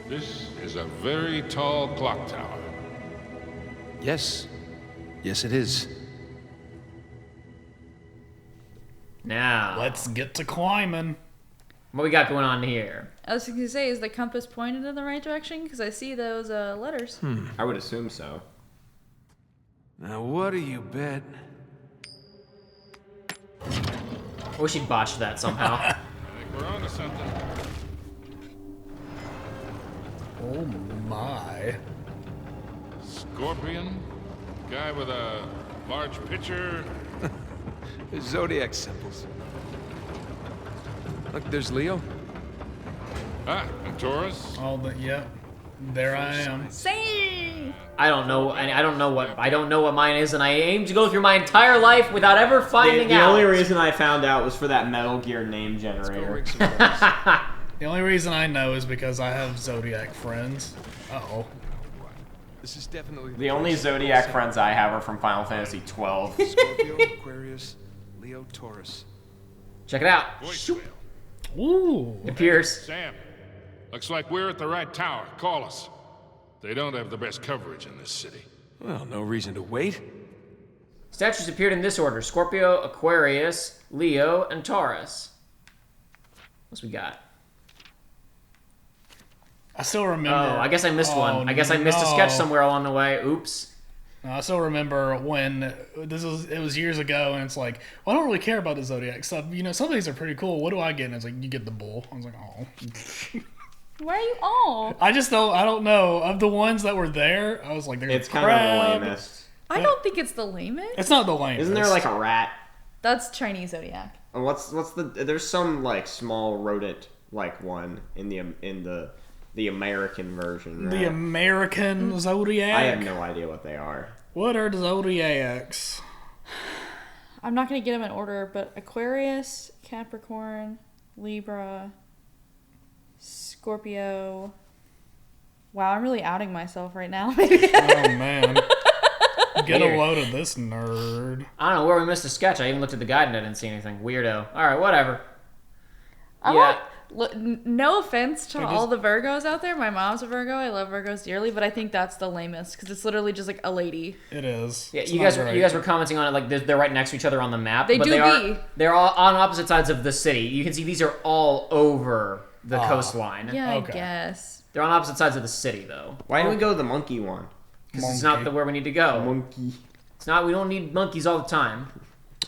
This is a very tall clock tower. Yes. Yes, it is. Now, Let's get to climbing. what we got going on here? I was going to say, is the compass pointed in the right direction? Because I see those letters. I would assume so. Now, what do you bet? I wish he'd botched that somehow. I think we're on to something. Oh my. Scorpion? Guy with a large pitcher? Zodiac symbols. Look, there's Leo. Ah, and Taurus? Oh, yep. There I am. Same! I don't know what mine is, and I aim to go through my entire life without ever finding The out. only reason I found out was for that Metal Gear name generator. The only reason I know is because I have Zodiac friends. Uh-oh. This is definitely The only Zodiac friends I have are from Final Fantasy 12. Scorpio, Aquarius, Leo, Taurus. Check it out. Voicemail. Ooh. It appears. Sam, looks like we're at the right tower. Call us. They don't have the best coverage in this city. Well, no reason to wait. Statues appeared in this order: Scorpio, Aquarius, Leo, and Taurus. What's we got? I still remember. Oh, I guess I missed one. I guess I missed a no. sketch somewhere along the way. Oops. I still remember when it was years ago, and it's like, well, I don't really care about the Zodiac stuff. You know, some of these are pretty cool. What do I get? And it's like, you get the bull. I was like, oh. Why are you all? I don't know. Of the ones that were there, I was like, there's It's a kind crab. of the lamest. I don't think it's the lamest. It's not the lamest. Isn't there like a rat? That's Chinese Zodiac. And what's the? There's some like small rodent like one in the American version. the Right? American Zodiac? I have no idea what they are. What are the Zodiacs? I'm not going to get them in order, but Aquarius, Capricorn, Libra, Scorpio. Wow, I'm really outing myself right now. Oh man. Get a Weird. load of this nerd. I don't know where we missed a sketch. I even looked at the guide and I didn't see anything. Weirdo. All right, whatever. I Yeah. like, no offense to all the Virgos out there. My mom's a Virgo. I love Virgos dearly, but I think that's the lamest because it's literally just like a lady. It is. Yeah, It's you not guys great. were commenting on it like they're right next to each other on the map. They but do be. They're all on opposite sides of the city. You can see these are all over the Ah. coastline. Yeah, Okay. I guess. They're on opposite sides of the city though. Why didn't we go to the monkey one? Because it's not where we need to go. Monkey. It's not. We don't need monkeys all the time.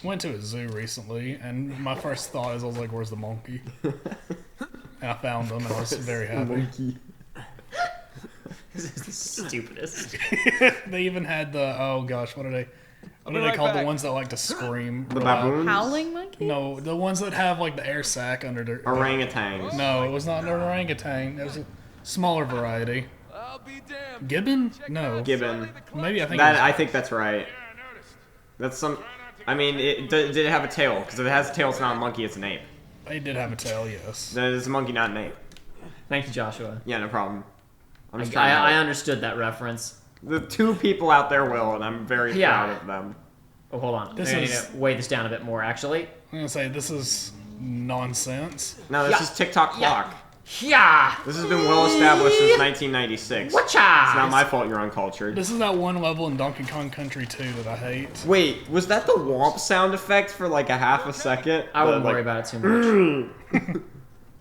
Went to a zoo recently, and my first thought is, I was like, where's the monkey? And I found them, and I was very happy. Monkey. This is the stupidest. They even had the, oh gosh, what are they right called? back. The ones that like to scream. The real loud? baboons. Howling monkey? No, the ones that have like the air sac under their... Orangutans. No, it was not an orangutan. It was a smaller variety. I'll be damned. Gibbon? No. Gibbon. Maybe I think That it I think that's right. That's some. I mean, did it have a tail? Because if it has a tail, it's not a monkey. It's an ape. they did have a tail, yes. Then it's a monkey, not an ape. Thank you, Joshua. Yeah, no problem. I'm just trying to I help. understood that reference. The two people out there will, and I'm very Yeah. proud of them. Oh, hold on. This I need is- to weigh this down a bit more, actually. I'm gonna say, this is nonsense. No, this Yeah. is TikTok clock. Yeah. This has been well established since 1996. It's Whatcha? not my fault you're uncultured. This is that one level in Donkey Kong Country 2 that I hate. Wait, was that the womp sound effect for like a half a second? I wouldn't worry about it too much.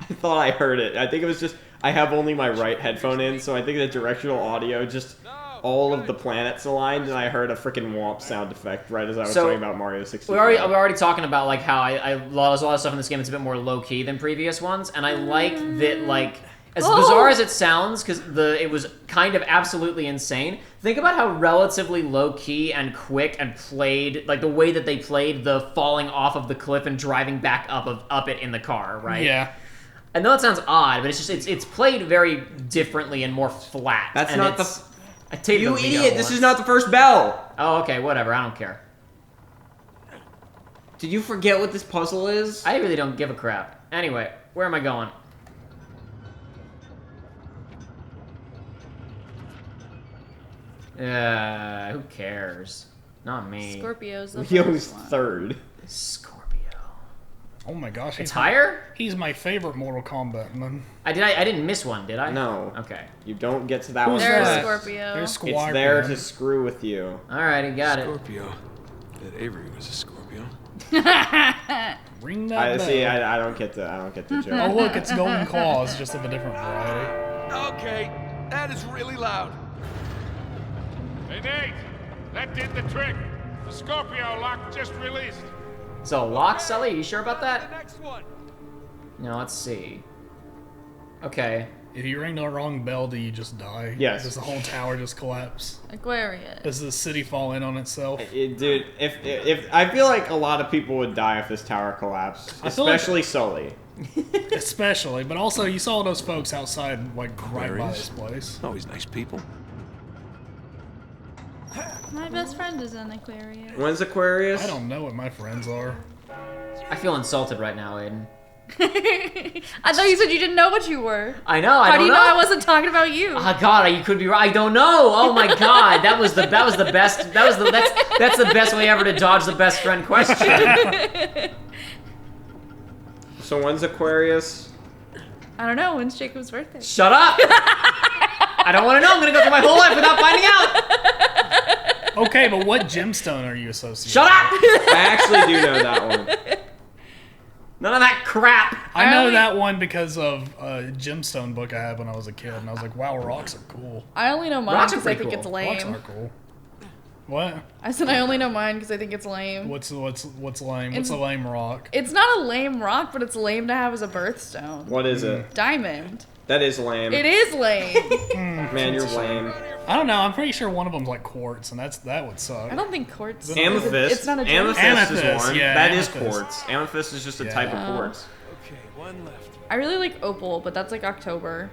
I thought I heard it. I think it was just I have only my right headphone in, so I think the directional audio just all of the planets aligned, and I heard a freaking womp sound effect right as I was So, talking about Mario 64. We're already talking about like how there's a lot of stuff in this game that's a bit more low key than previous ones, and I like that like as bizarre as it sounds because it was kind of absolutely insane. Think about how relatively low key and quick and played like the way that they played the falling off of the cliff and driving back up it in the car, right? Yeah. I know it sounds odd, but it's just it's played very differently and more flat. That's and not it's- I taped You the video idiot! This once. is not the first bell. Oh, okay, whatever. I don't care. Did you forget what this puzzle is? I really don't give a crap. Anyway, where am I going? Who cares? Not me. Scorpio's the Leo's first one. third. Scorpio. Oh my gosh. It's higher? He's my favorite Mortal Kombat man. I didn't miss one, did I? No. Okay. You don't get to that Who's one. There's that? Scorpio. There's It's Scorpion. there to screw with you. Alrighty, got it. Scorpio. That Avery was a Scorpio. Ring that bell. See, I don't get the Oh joke. look, it's Golden Claws, just of a different variety. Okay, that is really loud. Hey, Nate! That did the trick. The Scorpio lock just released. So lock, Sully? Are you sure about The that? next one. No, let's see. Okay. If you ring the wrong bell, do you just die? Yes. Does the whole tower just collapse? Aquarius. Does the city fall in on itself? Dude, if I feel like a lot of people would die if this tower collapsed, I feel like- especially Sully. Especially, but also you saw those folks outside, like right by Aquarius? this place. Always nice people. My best friend is an Aquarius. When's Aquarius? I don't know what my friends are. I feel insulted right now, Aiden. I thought you said you didn't know what you were. I know, I How don't do you know. know I wasn't talking about you? Oh God, you could be right. I don't know. Oh my God, that was the best. That's the best way ever to dodge the best friend question. So when's Aquarius? I don't know. When's Jacob's birthday? Shut up. I don't want to know. I'm gonna go through my whole life without finding out. Okay, but what gemstone are you associated Shut up. I actually do know that one. None of that crap. I know only- that one because of a gemstone book I had when I was a kid, and I was like, wow, rocks are cool. I only know mine Rocks are because I pretty think cool. it's Rocks are lame. cool. What? I said I only know mine because I think it's lame. What's lame? What's It's- a lame rock? It's not a lame rock, but it's lame to have as a birthstone. What is it? Diamond. That is lame. It is lame. Man, you're lame. I don't know. I'm pretty sure one of them's like quartz, and that would suck. I don't think quartz. Amethyst. It's not a gem. Amethyst is Amethyst, one. yeah, That is amethyst. quartz. Amethyst is just a Yeah. type of Oh. quartz. Okay, one left. I really like opal, but that's like October.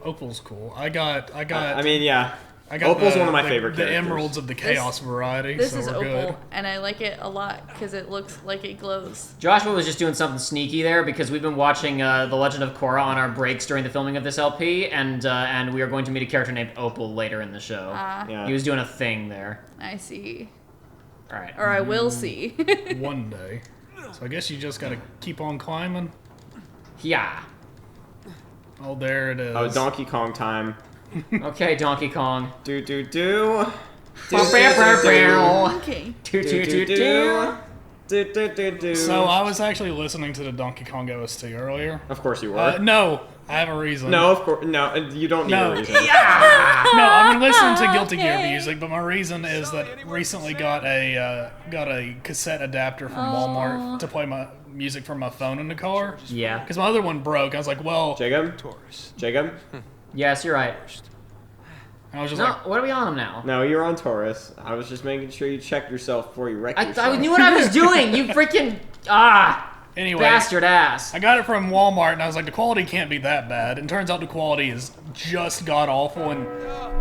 Opal's cool. I got. I mean, yeah. I got Opal's the- one of my the- favorite The characters. emeralds of the chaos variety. This so is we're opal, good. and I like it a lot because it looks like it glows. Joshua was just doing something sneaky there because we've been watching The Legend of Korra on our breaks during the filming of this LP, and we are going to meet a character named Opal later in the show. Yeah. He was doing a thing there. I see, All right. or I will see. One day. So I guess you just gotta keep on climbing. Yeah. Oh, there it is. Oh, Donkey Kong time. Okay, Donkey Kong. Do do do. Okay. Toot, toot, Do toot, do toot. do. Do do do. So I was actually listening to the Donkey Kong OST earlier. Of course you were. No, I have a reason. No, of course. No, you don't need No. a reason. No, I've been listening to Guilty Gear Okay. music, but my reason is that recently got a cassette adapter from Walmart to play my music from my phone in the car. Yeah. Because my other one broke. I was like, well, Jacob? Taurus. Jacob? Yes, you're right. I was just No, like, what are we on him now? No, you're on Taurus. I was just making sure you checked yourself before you wrecked yourself. I knew what I was doing. You freaking anyway. bastard ass. I got it from Walmart, and I was like, the quality can't be that bad. And turns out the quality is just god awful. And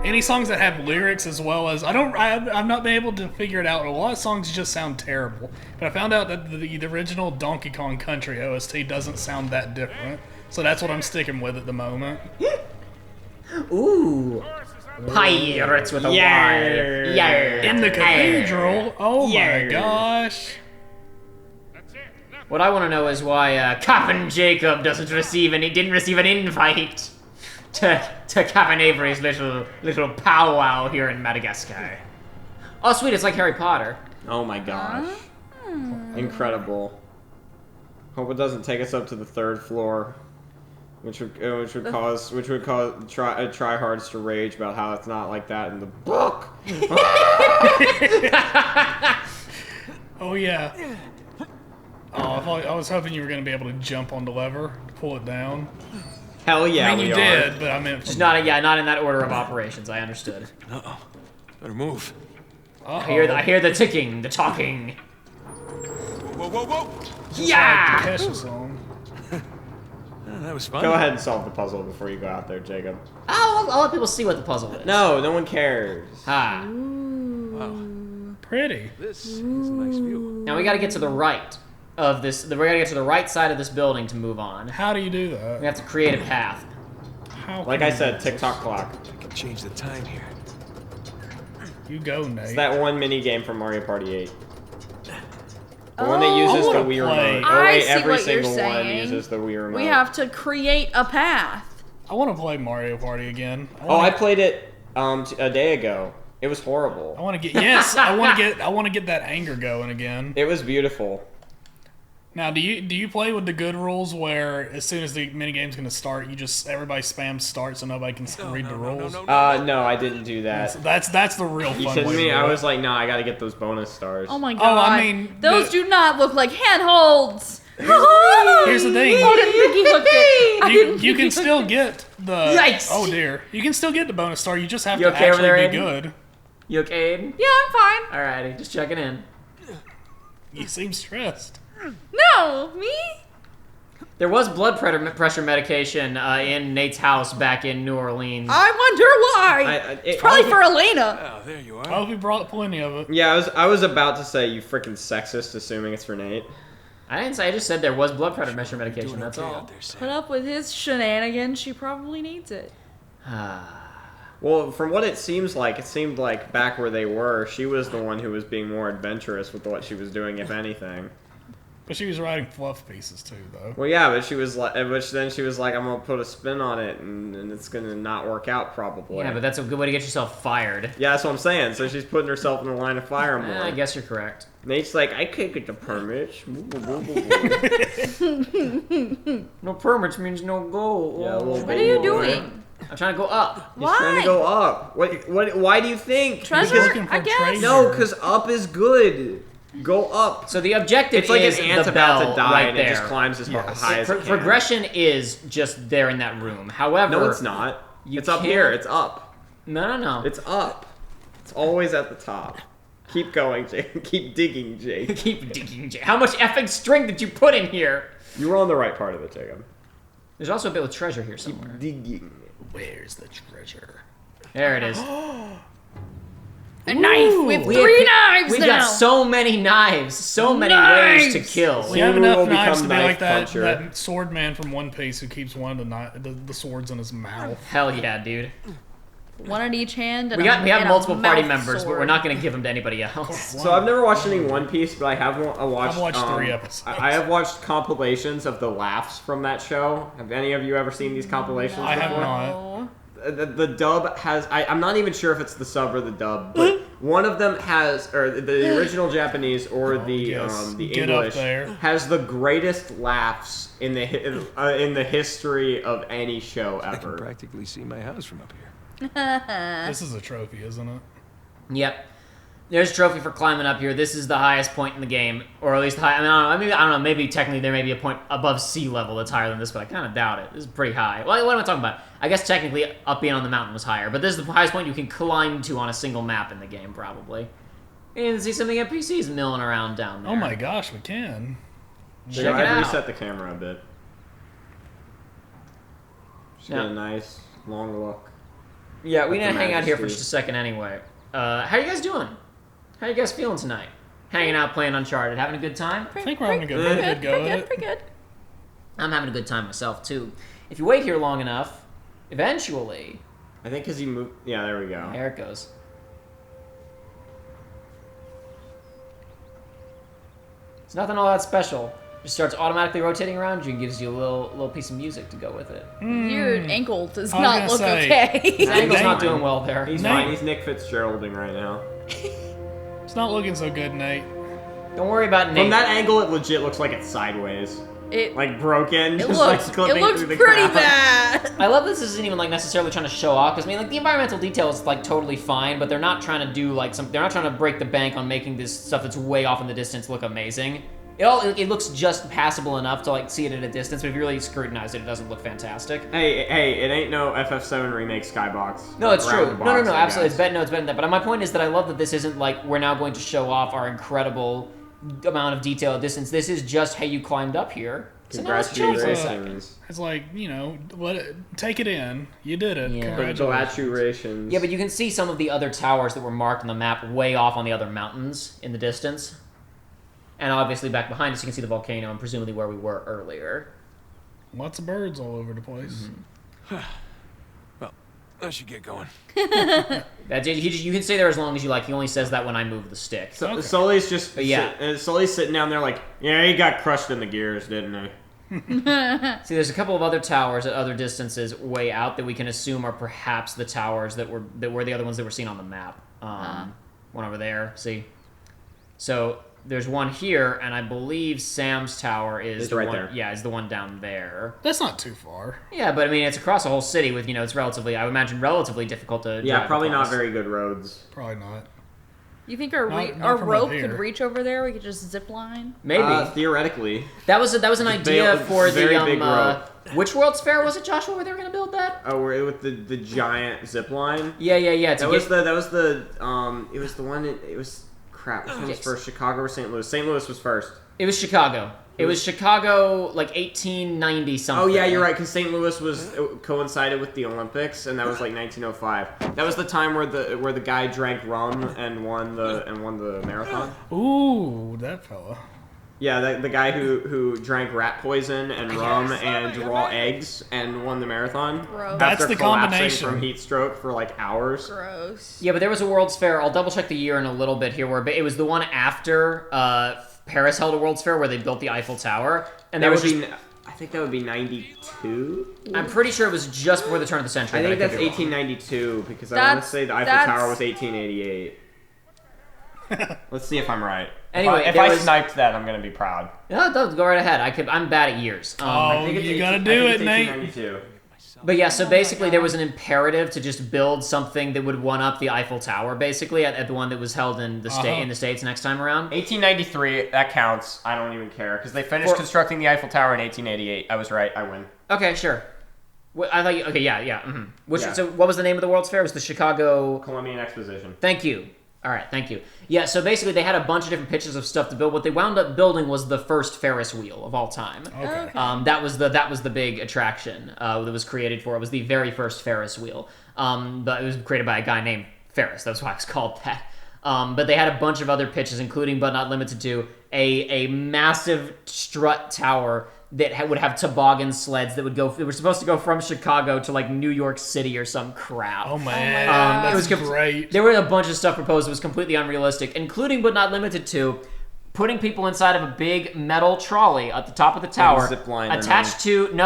any songs that have lyrics as well as I've not been able to figure it out. A lot of songs just sound terrible. But I found out that the original Donkey Kong Country OST doesn't sound that different. So that's what I'm sticking with at the moment. Ooh. Pirates with a Yeah. Y. Yeah. In the cathedral. Oh my Yeah. gosh. That's it. Now, What I want to know is why Captain Jacob didn't receive an invite to Captain Avery's little powwow here in Madagascar. Oh sweet, it's like Harry Potter. Oh my gosh. Incredible. Hope it doesn't take us up to the 3rd floor. Which would cause tryhards to rage about how it's not like that in the book. Oh yeah. Oh, I was hoping you were going to be able to jump on the lever to pull it down. Hell yeah, I mean, you we are. did, but I meant Just not in that order of operations. I understood. Uh-oh. Better move. I hear the ticking, the talking. Whoa, whoa, whoa! Yeah. Kesha song. That was fun. Go ahead and solve the puzzle before you go out there, Jacob. I'll let people see what the puzzle is. No one cares. Ah. Pretty. This is a nice view. Now we got to get to the right of this. We got to get to the right side of this building to move on. How do you do We that? have to create a path. How Like can I you- said, TikTok clock. I can change the time here. You go, Nate. It's that one mini game from Mario Party 8. The one that uses the wanna Wii play. remote. I wait, see every what you're single one saying. uses the Wii remote. We have to create a path. I want to play Mario Party again. Oh, I played it a day ago. It was horrible. I want to get yes. I want to get that anger going again. It was beautiful. Now, do you play with the good rules where as soon as the minigame's gonna start, you just everybody spams start so nobody can read the rules? No, I didn't do that. That's the real fun You way kidding to me? do I it. was like, no, I gotta get those bonus stars. Oh my god. Oh, I mean, those the- do not look like handholds. Here's the thing. I didn't think he hooked it. You can still get the Yikes. Oh dear. You can still get the bonus star. You just have You to okay over actually there, be Aiden? good. You okay, Aiden? Yeah, I'm fine. Alrighty, just checking in. You seem stressed. No, me? There was blood pressure medication in Nate's house back in New Orleans. I wonder why. It's probably for Elena. Oh, there you I are. hope you brought plenty of it. Yeah, I was about to say you freaking sexist, assuming it's for Nate. I didn't say. I just said there was blood pressure medication. Doing That's okay all. out there, Sam. Put up with his shenanigans. She probably needs it. Well, from what it seemed like back where they were, she was the one who was being more adventurous with what she was doing, if anything. But she was writing fluff pieces too, though. Well, yeah, but she was like, which then she was like, I'm gonna put a spin on it, and it's gonna not work out probably. Yeah, but that's a good way to get yourself fired. Yeah, that's what I'm saying. So she's putting herself in the line of fire more. I guess you're correct. Nate's like, I can't get the permits. No permits means no goal. Yeah, a little What are you doing? I'm trying to go up. He's trying to go up. What? Why do you think? Treasure? looking for I guess. treasure. No, because up is good. Go up. So the objective It's like is an ant's the about bell to die, right and there. it just climbs as high as it can. Progression is just there in that room. However, No, it's not. You It's up can't- here. It's up. No. It's up. It's always at the top. Keep going, Jake. Keep digging, Jake. Keep digging. How much effing string did you put in here? You were on the right part of it, Jacob. There's also a bit of treasure here somewhere. Digging. Where's the treasure? There it is. A knife. We have We three have- knives We've now. got so many knives, so many ways to Knives! kill. We have Soon we enough will knives to become be like knife that, puncher. that sword man from One Piece who keeps one of the swords in his mouth. Hell yeah, dude. One in each hand. And We have and a multiple party mouth members, but we're sword. not going to give them to anybody else. So I've never watched any One Piece, but I have watched. I've watched 3 episodes. I have watched compilations of the laughs from that show. Have any of you ever seen these compilations? I have before? not. Oh. The dub has. I'm not even sure if it's the sub or the dub, but one of them has, or the original Japanese or the yes. the Get up English there. has the greatest laughs in the history of any show I can ever. practically see my house from up here. This is a trophy, isn't it? Yep. There's a trophy for climbing up here. This is the highest point in the game, or at least high. I don't know. Maybe technically there may be a point above sea level that's higher than this, but I kind of doubt it. This is pretty high. Well, what am I talking about? I guess technically up being on the mountain was higher, but this is the highest point you can climb to on a single map in the game, probably. And you can see some of the NPCs milling around down there. Oh my gosh, we can. So Check it I'd out. reset the camera a bit. Just get Yeah. a nice long look. Yeah, we With didn't the hang out here for majesty. just a second anyway. How you guys doing? How you guys feeling tonight? Hanging out, playing Uncharted, having a good time? I think we're having a good, pretty good go at it. Pretty good. I'm having a good time myself too. If you wait here long enough, eventually, I think because he moved. Yeah, there we go. there it goes. It's nothing all that special. Just starts automatically rotating around you and gives you a little piece of music to go with it. Your ankle does I was not gonna look say- okay. His ankle's Nate- not doing well there. He's Nate- fine. He's Nick Fitzgeralding right now. It's not looking so good, Nate. Don't worry about Nate. From that angle, it legit looks like it's sideways, It like broken. it just looks like it clipping looks through the pretty crowd. bad. I love this isn't even like necessarily trying to show off because I mean like the environmental detail is like totally fine, but they're not trying to do like they're not trying to break the bank on making this stuff that's way off in the distance look amazing. It looks just passable enough to like see it at a distance, but if you really scrutinize it, it doesn't look fantastic. Hey, it ain't no FF7 remake Skybox. No, it's Around true. the No, box, I absolutely. guess. It's better. No, it's better than that. But my point is that I love that this isn't like we're now going to show off our incredible amount of detail at distance. This is just hey, you climbed up here. So now let's chill for a second. Congratulations. It's like, take it in. You did it. Yeah. Congratulations. Congratulations. Yeah, but you can see some of the other towers that were marked on the map way off on the other mountains in the distance. And obviously back behind us you can see the volcano and presumably where we were earlier. Lots of birds all over the place. Well, I should get going. You can stay there as long as you like. He only says that when I move the stick. So, Okay. Sully's just yeah. Sully's sitting down there like, yeah, he got crushed in the gears, didn't he? See, there's a couple of other towers at other distances way out that we can assume are perhaps the towers that were the other ones that were seen on the map. One over there. See, so there's one here, and I believe Sam's tower is It's the right one. there. Yeah, is the one down there. That's not too far. Yeah, but I mean, it's across the whole city with it's relatively. I would imagine relatively difficult to. Yeah, drive probably across. not very good roads. Probably not. You think our Not our from rope up here. could reach over there? We could just zip line. Maybe Theoretically. that was an idea for very the big rope. Which World's Fair was it, Joshua? Where they were gonna build that? Oh, we're with the giant zip line. Yeah. That was the it was the one. It was crap. Which one was first? Chicago or St. Louis? St. Louis was first. It was Chicago. It was Chicago, like 1890 something. Oh yeah, you're right. Because St. Louis coincided with the Olympics, and that was like 1905. That was the time where the guy drank rum and won the marathon. Ooh, that fella. Yeah, the guy who drank rat poison and rum and raw eggs and won the marathon. Gross. That's After the collapsing combination. from heat stroke for like hours. Gross. Yeah, but there was a World's Fair. I'll double check the year in a little bit here. Where it was the one after Paris held a World's Fair where they built the Eiffel Tower, and there was just, I think that would be 92. I'm pretty sure it was just before the turn of the century. I but think could that's be wrong. 1892 because I want to That's- say the Eiffel that's- Tower was 1888. Let's see if I'm right. Anyway, if there I was- sniped that, I'm gonna be proud. No, go right ahead. I'm bad at years. Oh, you gotta do it, Nate. 1892. But yeah, so basically there was an imperative to just build something that would one up the Eiffel Tower, basically at the one that was held in the States next time around. 1893, that counts. I don't even care because they finished constructing the Eiffel Tower in 1888. I was right. I win. Okay, sure. I thought okay, yeah. Mm-hmm. Yeah. So what was the name of the World's Fair? It was the Chicago. Columbian Exposition. Thank you. All right, thank you. Yeah, so basically they had a bunch of different pitches of stuff to build. What they wound up building was the first Ferris wheel of all time. Okay. That was the big attraction that was created for it. It was the very first Ferris wheel. But it was created by a guy named Ferris. That's why it's called that. But they had a bunch of other pitches, including but not limited to a massive strut tower that would have toboggan sleds that would go. They were supposed to go from Chicago to like New York City or some crap. Oh man, It was that's great. There were a bunch of stuff proposed that was completely unrealistic, including but not limited to putting people inside of a big metal trolley at the top of the tower, zip line, attached to an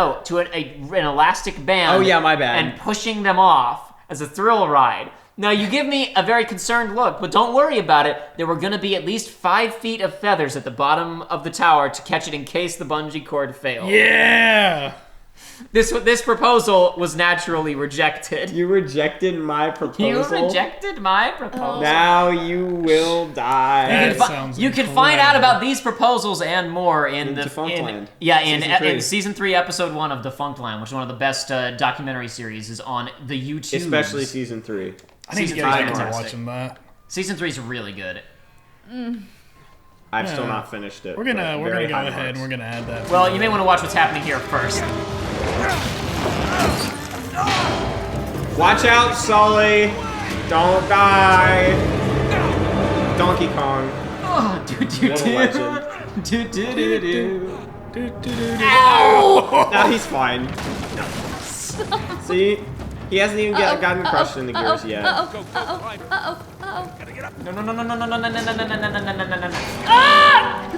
elastic band. Oh, yeah, my bad. And pushing them off as a thrill ride. Now, you give me a very concerned look, but don't worry about it. There were going to be at least 5 feet of feathers at the bottom of the tower to catch it in case the bungee cord failed. Yeah. This proposal was naturally rejected. You rejected my proposal. You rejected my proposal. Now you will die. That sounds You can find out incredible. about these proposals and more in Defunctland. in season 3, episode 1 of Defunctland, which is one of the best documentary series is on the YouTube. Especially season 3. I need to Season get 3 is around to fantastic. watching that. Season 3 is really good. I've still not finished it. We're gonna but very go high ahead marks. and we're gonna add that. Well, you may want to watch what's happening here first. Watch out, Sully! Don't die! Donkey Kong. Oh, What a legend. Now he's fine. See? He hasn't even gotten crushed in the gears yet. No.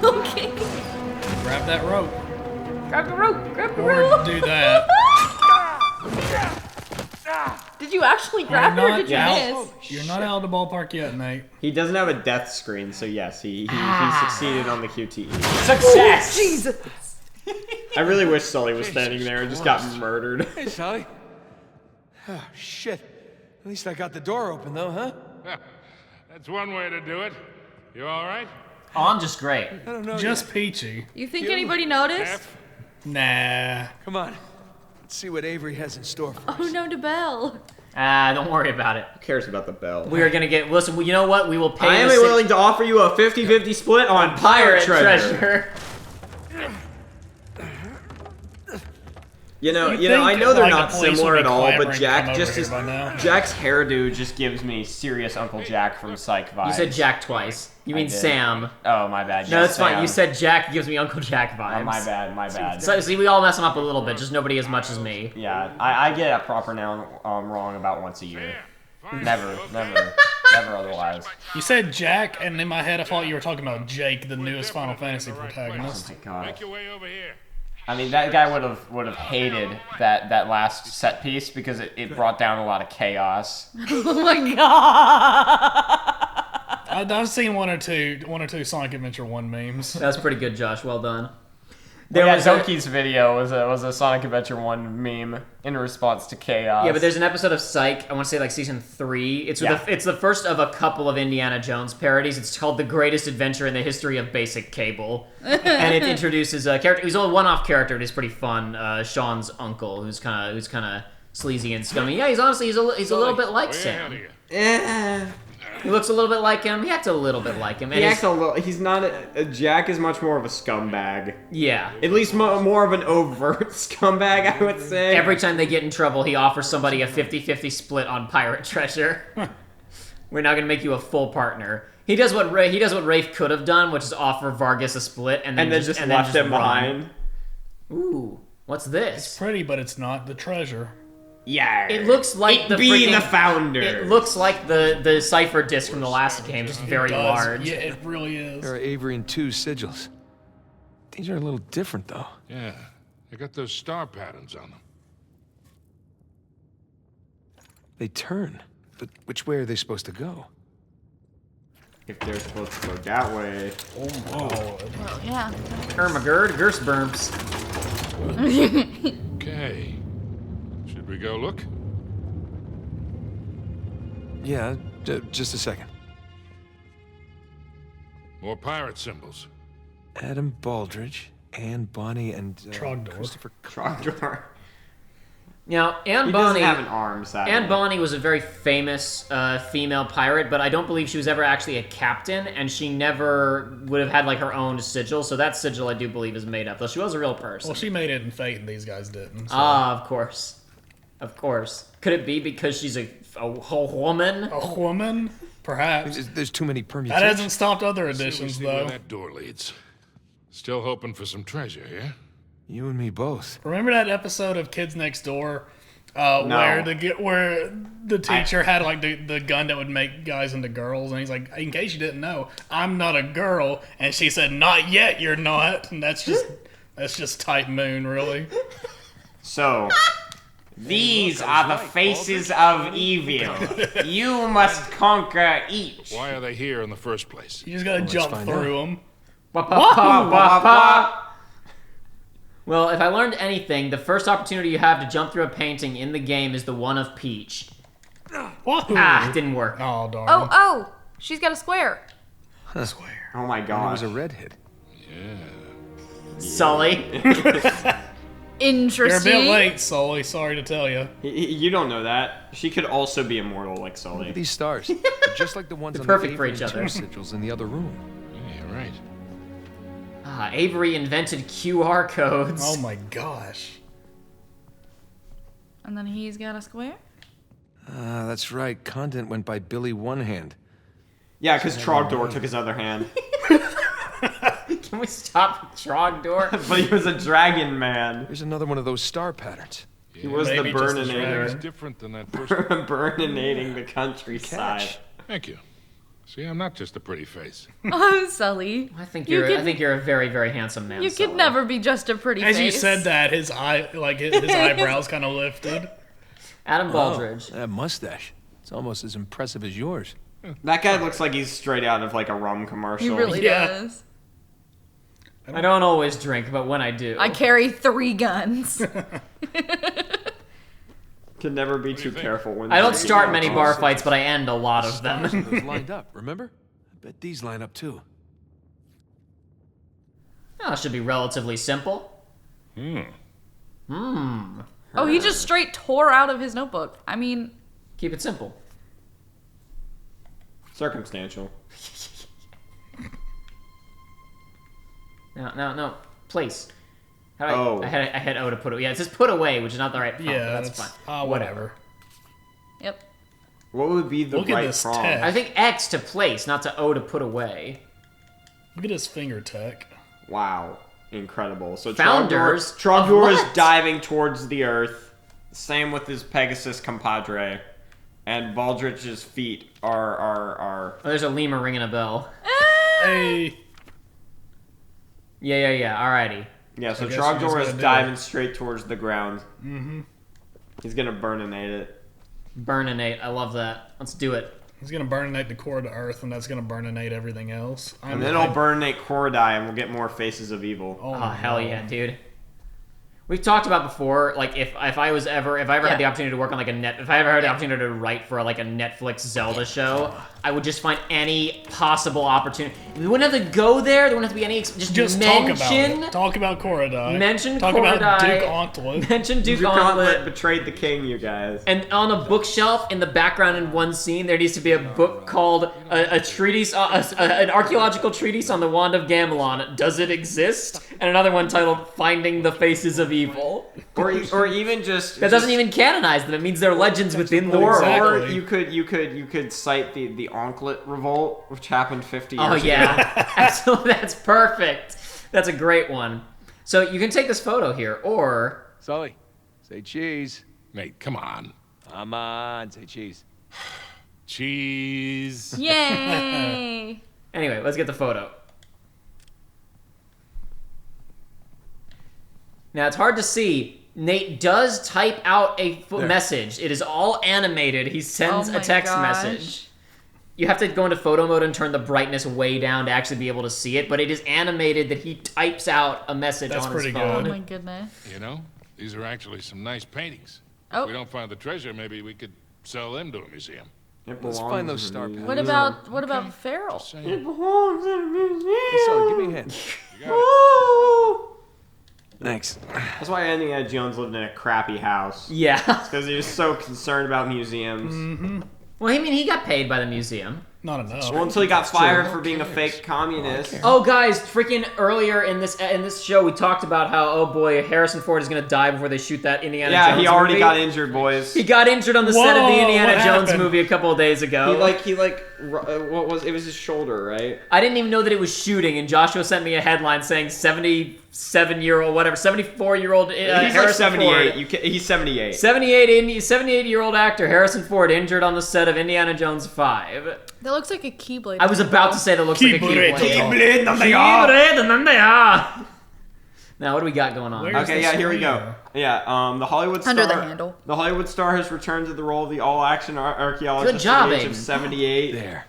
Okay. Grab that rope. Grab the rope. Grab the Or rope. do that. Did you actually grab it or did you out. miss? You're not out of the ballpark yet, Nate. He doesn't have a death screen, so yes, he succeeded on the QTE. Success! Jesus. I really wish Sully was standing there and just got murdered. Hey, Sully. Oh, shit. At least I got the door open, though, huh? That's one way to do it. You all right? Oh, I'm just great. I don't know. Just peachy. You think anybody noticed? F? Nah. Come on. Let's see what Avery has in store for us. Oh no, to Belle. Don't worry about it. Who cares about the bell? We are gonna get. Listen, you know what? We will pay. I am the willing to offer you a 50-50 split on pirate treasure. treasure. You know, You'd I think, know they're like, not the police similar would at be all, but clamoring to Jack come just over is. here by now. Jack's hairdo just gives me serious Uncle Jack from Psych vibes. You said Jack twice. You mean did. Sam. Oh, my bad. No, Yes, that's fine. Sam. You said Jack gives me Uncle Jack vibes. Oh, my bad. So, see, we all mess him up a little bit, just nobody as much as me. Yeah, I get a proper noun wrong about once a year. Never otherwise. You said Jack, and in my head I thought you were talking about Jake, the newest Final Fantasy protagonist. Oh my god. Make your way over here. I mean, that guy would have hated that last set piece because it brought down a lot of chaos. Oh my god! I've seen one or two Sonic Adventure 1 memes. That's pretty good, Josh. Well done. Donkey's video was a Sonic Adventure 1 meme in response to chaos. Yeah, but there's an episode of Psych. I want to say like season 3. It's the first of a couple of Indiana Jones parodies. It's called The Greatest Adventure in the History of Basic Cable, and it introduces a character. He's a one-off character. And he's pretty fun. Sean's uncle, who's kind of sleazy and scummy. Yeah, he's honestly he's a little bit like Way ahead of Sam. you. He looks a little bit like him. He acts a little bit like him. And he acts a little. He's not. Jack is much more of a scumbag. Yeah. At least more of an overt scumbag, I would say. Every time they get in trouble, he offers somebody a 50-50 split on pirate treasure. We're now gonna make you a full partner. He does what Rafe could have done, which is offer Vargas a split and then just left him run. behind. Ooh, what's this? Pretty, but it's not the treasure. Yeah. It looks like the founder. It looks like the cipher disc from the last game, just very It does. large. Yeah, it really is. There are Avery and 2 sigils. These are a little different, though. Yeah, they got those star patterns on them. They turn. But which way are they supposed to go? If they're supposed to go that way. Oh, Yeah. Ermagerd, Gersberms. Okay. Should we go look? Yeah, just a second. More pirate symbols. Adam Baldridge, Anne Bonny, and Trogdor. Christopher Trogdor. Now, Anne He Bonny. doesn't have an arm, sadly. Anne Bonny was a very famous female pirate, but I don't believe she was ever actually a captain, and she never would have had like her own sigil. So that sigil, I do believe, is made up. Though she was a real person. well, she made it in Fate, and these guys didn't. So. Ah, of course. Could it be because she's a woman? A woman? Perhaps. There's too many That permutations. hasn't stopped other See editions, where though. that door leads. Still hoping for some treasure, yeah? You and me both. Remember that episode of Kids Next Door where the teacher had like the gun that would make guys into girls, and he's like, in case you didn't know, I'm not a girl, and she said, not yet, you're not, and that's just Type Moon, really. So, these are the faces of evil. You must conquer each. Why are they here in the first place? You just gotta jump find through them. Well, if I learned anything, the first opportunity you have to jump through a painting in the game is the one of Peach. Ah, didn't work. Oh, darn. Oh, she's got a square. Oh my It god. was a redhead. Sully. You're a Interesting. bit late, Sully. Sorry to tell you. You don't know that. She could also be immortal like Look Sully. at these stars. They're just like the ones on perfect the for Avery each and other. 2 sigils in the other room. Yeah, you're right. Ah, Avery invented QR codes. Oh my gosh. And then he's got a square. Ah, that's right. Content went by Billy One Hand. Yeah, because Trogdor took his other hand. Can we stop Trogdor? But he was a dragon man. Here's another one of those star patterns. He was Maybe the just the It's Burninator. different than that first. Burninating the countryside. Catch. Thank you. See, I'm not just a pretty face. Oh, Sully. I think You you're. could- I think you're a very, very handsome man. You Sully. could never be just a pretty As face. you said that, his eyebrows kind of lifted. Adam Baldridge. That mustache. It's almost as impressive as yours. That guy looks like he's straight out of like a rum commercial. He really Yeah. does. I don't always drink, but when I do, I carry 3 guns. Can never be too think? careful when I don't drinking start many alcohol. bar fights, but I end a lot of them. Those lined up, remember? I bet these line up too. Oh, it should be relatively simple. Oh, he just straight tore out of his notebook. I mean, Keep it simple. Circumstantial. No. Place. How do I had O to put it. Yeah, it says put away, which is not the right prompt. Yeah, but that's fine. Whatever. Yep. What would be the Look at right this prompt? tech. I think X to place, not to O to put away. Look at his finger tech. Wow. Incredible. So Founders Trogdor of is what? diving towards the earth. Same with his Pegasus compadre. And Baldrich's feet are Oh, there's a lemur ringing a bell. Hey. Yeah. Alrighty. Yeah, so I guess we're just Trogdor is gonna do diving it. straight towards the ground. Mm-hmm. He's gonna burninate it. Burninate. I love that. Let's do it. He's gonna burninate the core to Earth, and that's gonna burninate everything else. And then I'll burninate Korodai and we'll get more Faces of Evil. Oh, hell yeah, dude. We've talked about before, like if I ever had the opportunity to work on like if I ever had the opportunity to write for like a Netflix Zelda show, I would just find any possible opportunity. We wouldn't have to go there. There wouldn't have to be any. Just mention. Talk about Korodai. Mention Talk Korodai. about Duke Auntlet. Mention Duke Duke Gauntlet Auntlet. betrayed the king, you guys. And on a bookshelf in the background in one scene, there needs to be a book called a treatise, an archaeological treatise on the Wand of Gamelon. Does it exist? And another one titled Finding the Faces of Evil. Or even just That doesn't even canonize them. It means they're legends within the world. Or Exactly. you could cite the Anklet revolt, which happened 50 years Oh ago. yeah, absolutely. That's perfect. That's a great one. So you can take this photo here, or Sully, say cheese. Nate, come on. Come on, say cheese. Cheese. Yay! anyway, let's get the photo. Now it's hard to see. Nate does type out a message. It is all animated. He sends Oh a my text gosh. message. You have to go into photo mode and turn the brightness way down to actually be able to see it, but it is animated that he types out a message That's on his pretty phone. Oh good. my goodness. You know, these are actually some nice paintings. Oh. If we don't find the treasure, maybe we could sell them to a museum. It Let's belongs find those in star the panels. What about Farrell? Just It saying. belongs in a museum. Hey, Sully, give me a hand. You got it. Thanks. That's why Indiana Jones lived in a crappy house. Yeah. Because he was so concerned about museums. Well, I mean, he got paid by the museum. Not enough. Well, until he got fired for being a fake communist. Oh, guys, freaking earlier in this show, we talked about how, oh boy, Harrison Ford is gonna die before they shoot that Indiana Jones Yeah, he already movie. got injured, boys. He got injured on the set of the Whoa, Indiana what Jones happened? movie a couple of days ago. What was it? Was his shoulder, right? I didn't even know that it was shooting, and Joshua sent me a headline saying 74-year-old He's like Harrison 78. Ford. He's 78. 78-year-old actor Harrison Ford injured on the set of Indiana Jones 5. That looks like a Keyblade. I was about to say that looks like a Keyblade. Keyblade. Keyblade. Now, what do we got going on? Where- Okay, yeah, here we go. Yeah, the Hollywood star. Under the handle. The Hollywood star has returned to the role of the all-action archaeologist Good job, at the age Aiden. of 78. There.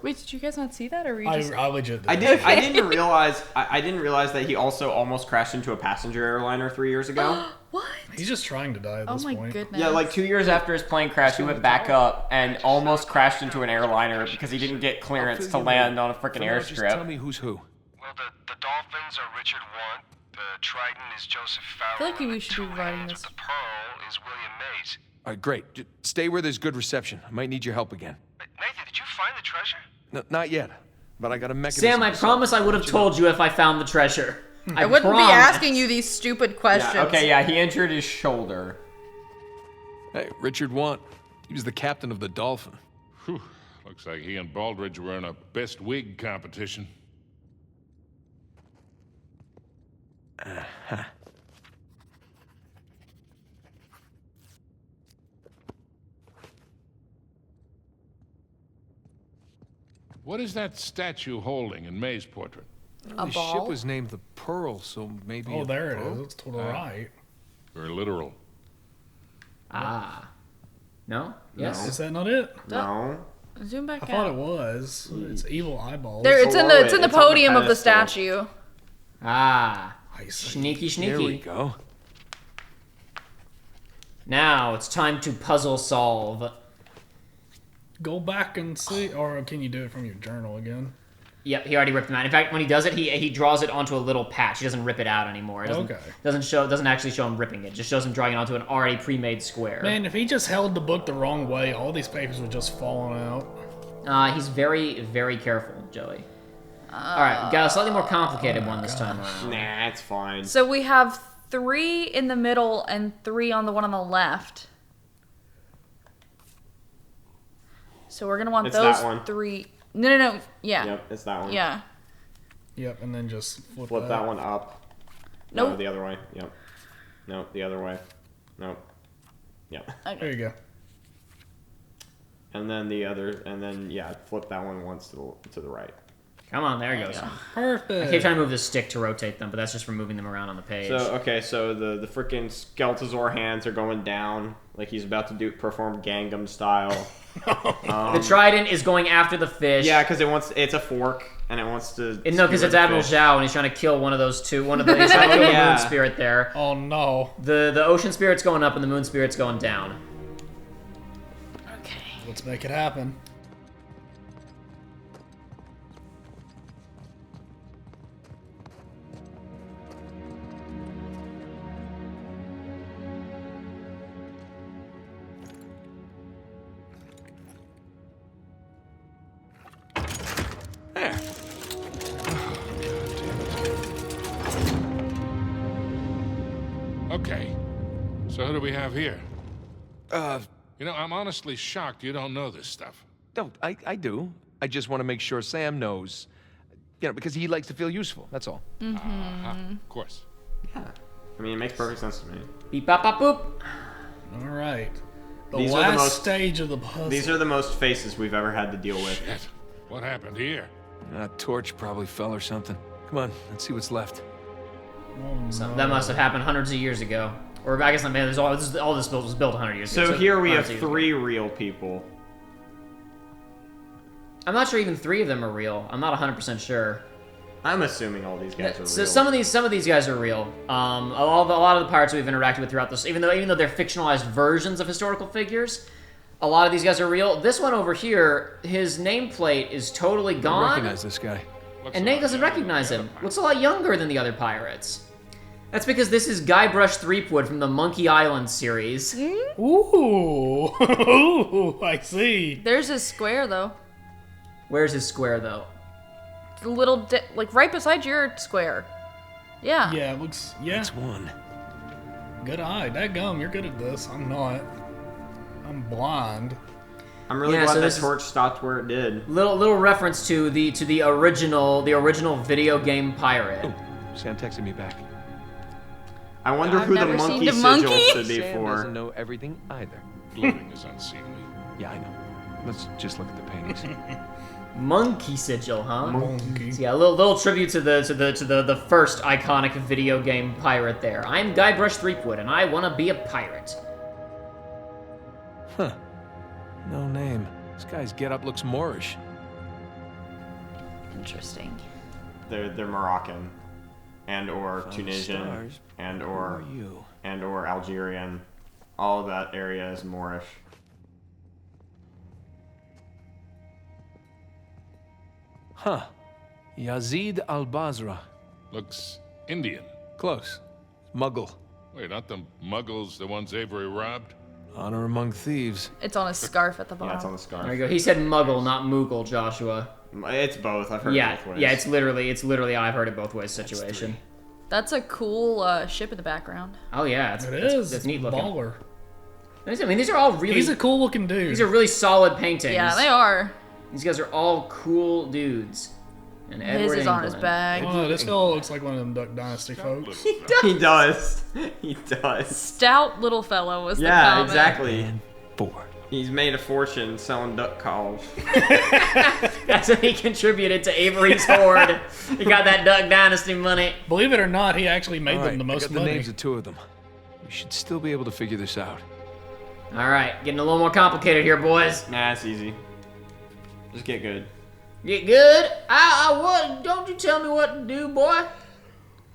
Wait, did you guys not see that, or were you just? I legit did. I didn't realize. I didn't realize that he also almost crashed into a passenger airliner 3 years ago. What? He's just trying to die at Oh this my point. goodness. Yeah, like 2 years after his plane crash, he went back up and almost crashed into an airliner because he didn't get clearance to land on a freaking For now, just tell airstrip. me who's who. Well, the Dolphins are Richard Want, the Trident is Joseph Farrell, feel like we and the should Two be writing Hands this. with the Pearl is William Mays. All right, great. Just stay where there's good reception. I might need your help again. Nathan, did you find the treasure? No, not yet, but I got a mechanism. Sam, I to promise I would have let you told you if I found the treasure. I wouldn't promise. be asking you these stupid questions. Yeah, okay, yeah, he injured his shoulder. know. Hey, Richard Want. He was the captain of the Dolphin. Whew. Looks like he and Baldridge were in a best wig competition. What is that statue holding in May's portrait? A the ball? ship was named the Pearl, so maybe. Oh, a there it pearl? is. It's to the right. Very literal. Ah. No? Yes? Is that not it? No. Zoom back I thought it out. was. It's evil eyeballs. There, it's in the below it's it. in the It's on the podium of the pedestal. statue. Ah. I see. Sneaky, There we sneaky. go. Now it's time to puzzle solve. Go back and see, or can you do it from your journal again? Yep, he already ripped them out. In fact, when he does it, he draws it onto a little patch. He doesn't rip it out anymore. It doesn't, Okay. doesn't actually show him ripping it. Just shows him drawing it onto an already pre-made square. Man, if he just held the book the wrong way, all these papers would just fallen out. He's very, very careful, Joey. Alright, we got a slightly more complicated one this time around. Nah, it's fine. So we have 3 in the middle and 3 on the one on the left. So we're gonna want It's those that one. 3. No. Yeah. Yep, it's that one. Yeah. Yep, and then just Flip that one up. Nope. No, the other way. Yep. No, the other way. Nope. Yep. There you go. And then the other, and then yeah, flip that one once to the right. Come on, there it goes. Perfect. I keep trying to move this stick to rotate them, but that's just for moving them around on the page. So okay, so the freaking Skeltazor hands are going down like he's about to perform Gangnam style. The trident is going after the fish. Yeah, because it's a fork and it wants to. No, because it's Admiral fish. Zhao and he's trying to kill one of those two. He's trying to kill the moon spirit there. Oh no. The ocean spirit's going up and the moon spirit's going down. Okay. Let's make it happen. There. Okay. So who do we have here? Uh, You know, I'm honestly shocked you don't know this stuff. no, I do. I just want to make sure Sam knows. You know, because he likes to feel useful. That's all. Of course. I mean, it makes perfect sense to me. Beep bop bop boop. All right. The These are last the most- stage of the puzzle. These are the most faces we've ever had to deal with. Shit. What happened here? A torch probably fell or something. Come on, let's see what's left. So that must have happened hundreds of years ago. Or I guess not, man, all this build was built 100 years ago. So here we have hundreds of years ago. 3 real people. I'm not sure even 3 of them are real. I'm not 100% sure. I'm assuming all these guys are So real. some of these guys are real. A lot of the pirates we've interacted with throughout this, even though they're fictionalized versions of historical figures, a lot of these guys are real. This one over here, his nameplate is totally I gone, recognize this guy. Looks and a Nate lot doesn't younger recognize than him. the other Looks a lot younger than the other pirates. That's because this is Guybrush Threepwood from the Monkey Island series. Ooh. Ooh, I see. There's his square though. Where's his square though? The little like right beside your square. Yeah. Yeah, it looks. Yeah. That's one. Good eye. Dadgum, you're good at this. I'm not. I'm blind. I'm really Yeah, glad so that this is- torch stopped where it did. Little reference to the original video game pirate. Oh, Sam texted me back. I wonder I've who the never seen monkey the sigil monkey. should be Sam for. doesn't know everything either. Gloating is unseemly. Yeah, I know. Let's just look at the paintings. Monkey sigil, huh? Monkey. So yeah, a little tribute to the first iconic video game pirate there. I'm Guybrush Threepwood, and I want to be a pirate. Huh. No name. This guy's getup looks Moorish. Interesting. They're Moroccan, and or From Tunisian, stars, and Who or are you? and or Algerian. All of that area is Moorish. Huh. Yazid al-Basra. Looks Indian. Close. Muggle. Wait, aren't the Muggles the ones Avery robbed? Honor among thieves. It's on his scarf at the bottom. Yeah, it's on the scarf. There you go. He said Muggle, not Moogle, Joshua. It's both. I've heard Yeah, it both ways. yeah. It's literally I've heard it both ways situation. That's a cool ship in the background. Oh yeah, It is. It's neat looking. Baller. I mean, these are all really He's a cool looking dude. these are really solid paintings. Yeah, they are. These guys are all cool dudes. And His Edward is on his England. bag. Oh, this fellow looks like one of them Duck Dynasty folks. He does. He does. Stout little fellow was the Yeah, comment. exactly. And 4. He's made a fortune selling duck calls. That's what he contributed to Avery's hoard. He got that Duck Dynasty money. Believe it or not, he actually made All them right, the I most got the money. names of 2 of them. We should still be able to figure this out. All right, getting a little more complicated here, boys. Nah, it's easy. Just get good. Get good? What? Don't you tell me what to do, boy.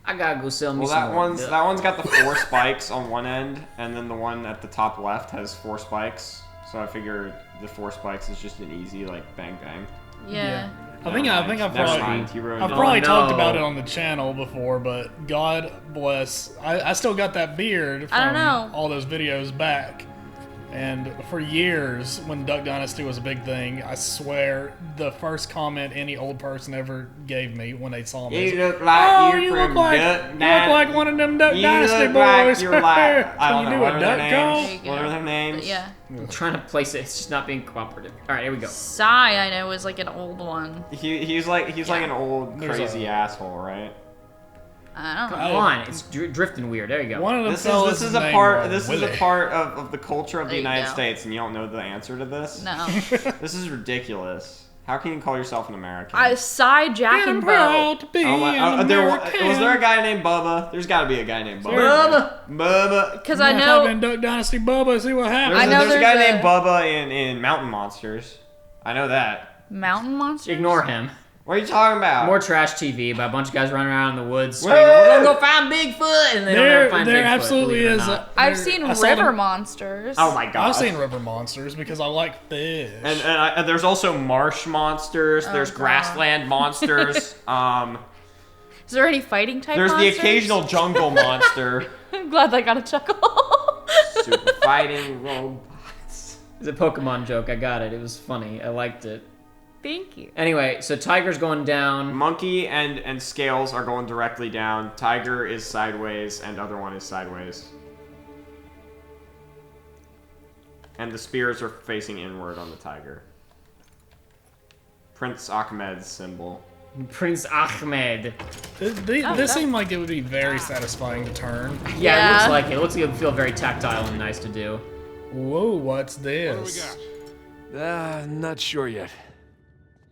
I gotta go sell me Well, some more that one's got the 4 spikes on one end, and then the one at the top left has 4 spikes. So I figure the 4 spikes is just an easy like bang bang. Yeah. I think I've Never probably mind, he ruined I've it. probably Oh, talked no. about it on the channel before, but God bless, I still got that beard from I don't know. all those videos back, And for years, when Duck Dynasty was a big thing, I swear the first comment any old person ever gave me when they saw me is, You look like "Oh, you're you from look like Duck you look like one of them Duck You Dynasty look like boys." you're like, I Can don't you know, do what a are duck their call? names? What are their names? Yeah. I'm trying to place it. It's just not being cooperative. All right, here we go. Psy, I know, is like an old one. He's like an old There's crazy asshole, right? I don't know. Come on, it's drifting weird. There you go. One of them This fellas is a named, part. This is a Willie. part of the culture of the There you United go. States, and you don't know the answer to this. No. This is ridiculous. How can you call yourself an American? Psy, Jack, I'm and Bo. proud to be Oh my, an American. was there a guy named Bubba? There's got to be a guy named Bubba. Bubba. Bubba. Because Yeah, I type know. in Duck Dynasty Bubba, see what happens. I know There's a guy there's named Bubba in Mountain Monsters. I know that. Mountain monsters? Ignore him. What are you talking about? More trash TV about a bunch of guys running around in the woods screaming, "We're gonna go find Bigfoot!" and they don't ever find There Bigfoot. absolutely believe it or is. not. I've seen I saw river them- monsters. Oh my god. I've seen river monsters because I like fish. And there's also marsh monsters. There's God. grassland monsters. Is there any fighting type There's monsters? the occasional jungle monster. I'm glad I got a chuckle. Super fighting robots. It's a Pokemon joke. I got it. It was funny. I liked it. Thank you. Anyway, so Tiger's going down. Monkey and Scales are going directly down. Tiger is sideways, and other one is sideways. And the spears are facing inward on the tiger. Prince Ahmed's symbol. Prince Ahmed. This seemed like it would be very satisfying to turn. Yeah, Yeah. it looks like it. It looks like it would feel very tactile and nice to do. Whoa, what's What do we this? got? Not sure yet.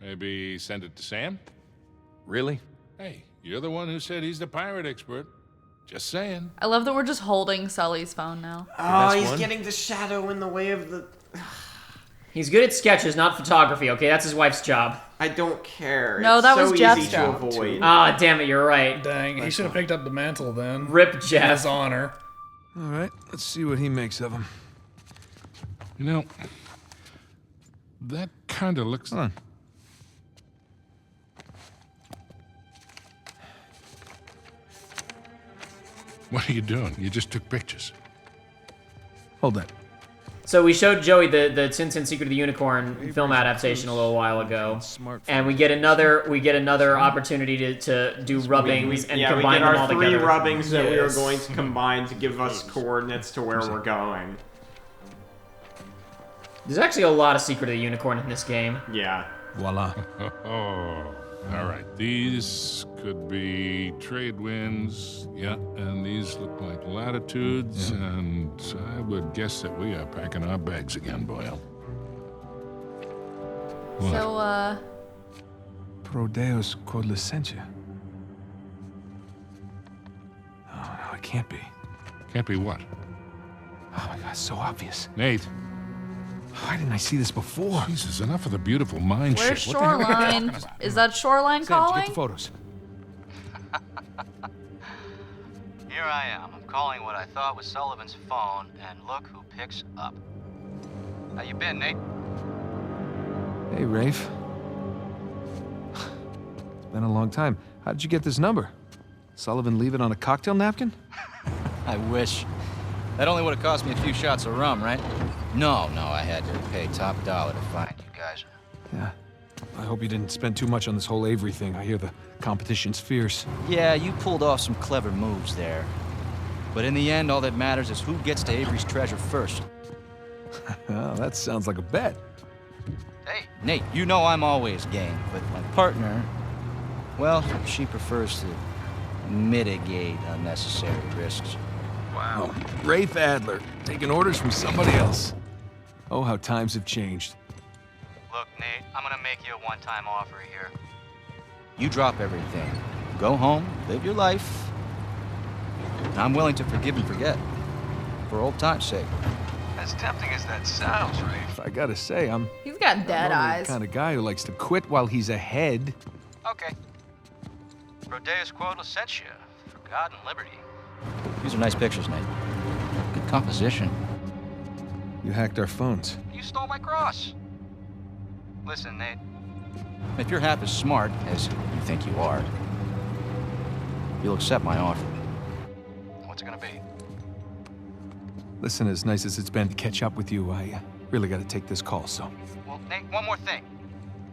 Maybe send it to Sam? Really? Hey, you're the one who said he's the pirate expert. Just saying. I love that we're just holding Sully's phone now. Oh, best he's one? getting the shadow in the way of the... He's good at sketches, not photography, okay? That's his wife's job. I don't care. No, It's that so was Jeff's easy job. to avoid. Ah, damn it, you're right. Dang, he should have picked up the mantle then. Rip In Jeff. his honor. All right, let's see what he makes of him. You know, that kind of looks... Huh. What are you doing? You just took pictures. Hold that. So we showed Joey the Tintin Secret of the Unicorn film adaptation a little while ago, and we get another opportunity to do rubbings and we combine get them our all three together. rubbings that we are Yes. going to combine to give us coordinates to where we're going. There's actually a lot of Secret of the Unicorn in this game. Yeah. Voila. Oh, all right. These could be trade winds. Yeah, and these look like latitudes. And I would guess that we are packing our bags again, Boyle. What? So, Pro Deus quod licentia. Oh, no, it can't be. Can't be what? Oh my god, it's so obvious. Nate. Why didn't I see this before? Jesus, enough of the beautiful mind where's shit. What the hell are you Shoreline? talking about? Is that Shoreline Sam, did you calling? get the photos? Here I am. I'm calling what I thought was Sullivan's phone, and look who picks up. How you been, Nate? Hey, Rafe. It's been a long time. How did you get this number? Sullivan leave it on a cocktail napkin? I wish. That only would have cost me a few shots of rum, right? No, I had to pay top dollar to find you guys. Yeah. I hope you didn't spend too much on this whole Avery thing. I hear the competition's fierce. Yeah, you pulled off some clever moves there. But in the end, all that matters is who gets to Avery's treasure first. Oh, that sounds like a bet. Hey, Nate, you know I'm always game, but my partner, well, she prefers to mitigate unnecessary risks. Wow. Rafe Adler, taking orders from somebody else. Oh, how times have changed. Look, Nate, I'm gonna make you a one-time offer here. You drop everything. Go home, live your life. I'm willing to forgive and forget. For old time's sake. As tempting as that sounds, Rafe. I gotta say, I'm He's got dead not eyes. the kind of guy who likes to quit while he's ahead. Okay. Prodeus quod licentia, for God and liberty. These are nice pictures, Nate. Good composition. You hacked our phones. You stole my cross. Listen, Nate. If you're half as smart as you think you are, you'll accept my offer. What's it gonna be? Listen, as nice as it's been to catch up with you, I really gotta take this call, so... Well, Nate, one more thing.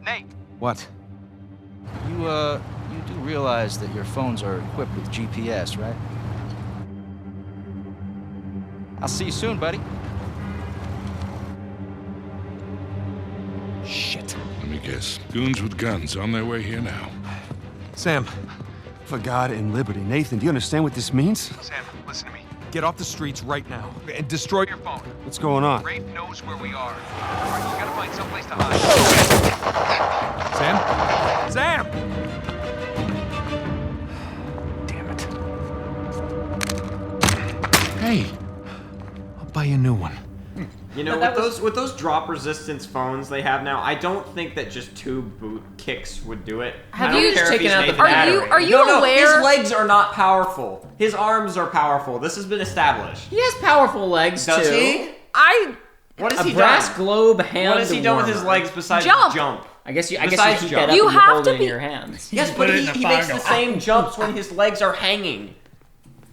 Nate! What? You do realize that your phones are equipped with GPS, right? I'll see you soon, buddy. Shit. Let me guess. Goons with guns on their way here now. Sam, for God and liberty. Nathan, do you understand what this means? Sam, listen to me. Get off the streets right now and destroy Your phone. What's going on? Rafe knows where we are. All right, you gotta find someplace to hide. Sam? Sam! Damn it. Hey, I'll buy you a new one. You know, with those drop resistance phones they have now, I don't think that just 2 boot kicks would do it. Have I don't you care if taken he's out the Nathan battery? Drake. Are you No, aware? his legs are not powerful. His arms are powerful. This has been established. He has powerful legs Does too. he? What has A he brass done? globe hand. What has he done with his warmer. legs besides Jump. jump? I guess you Besides keep jump. that up You and you have hold to it in be- your hands. Yes, put but it he in the makes fire the go, same jumps when his legs are hanging.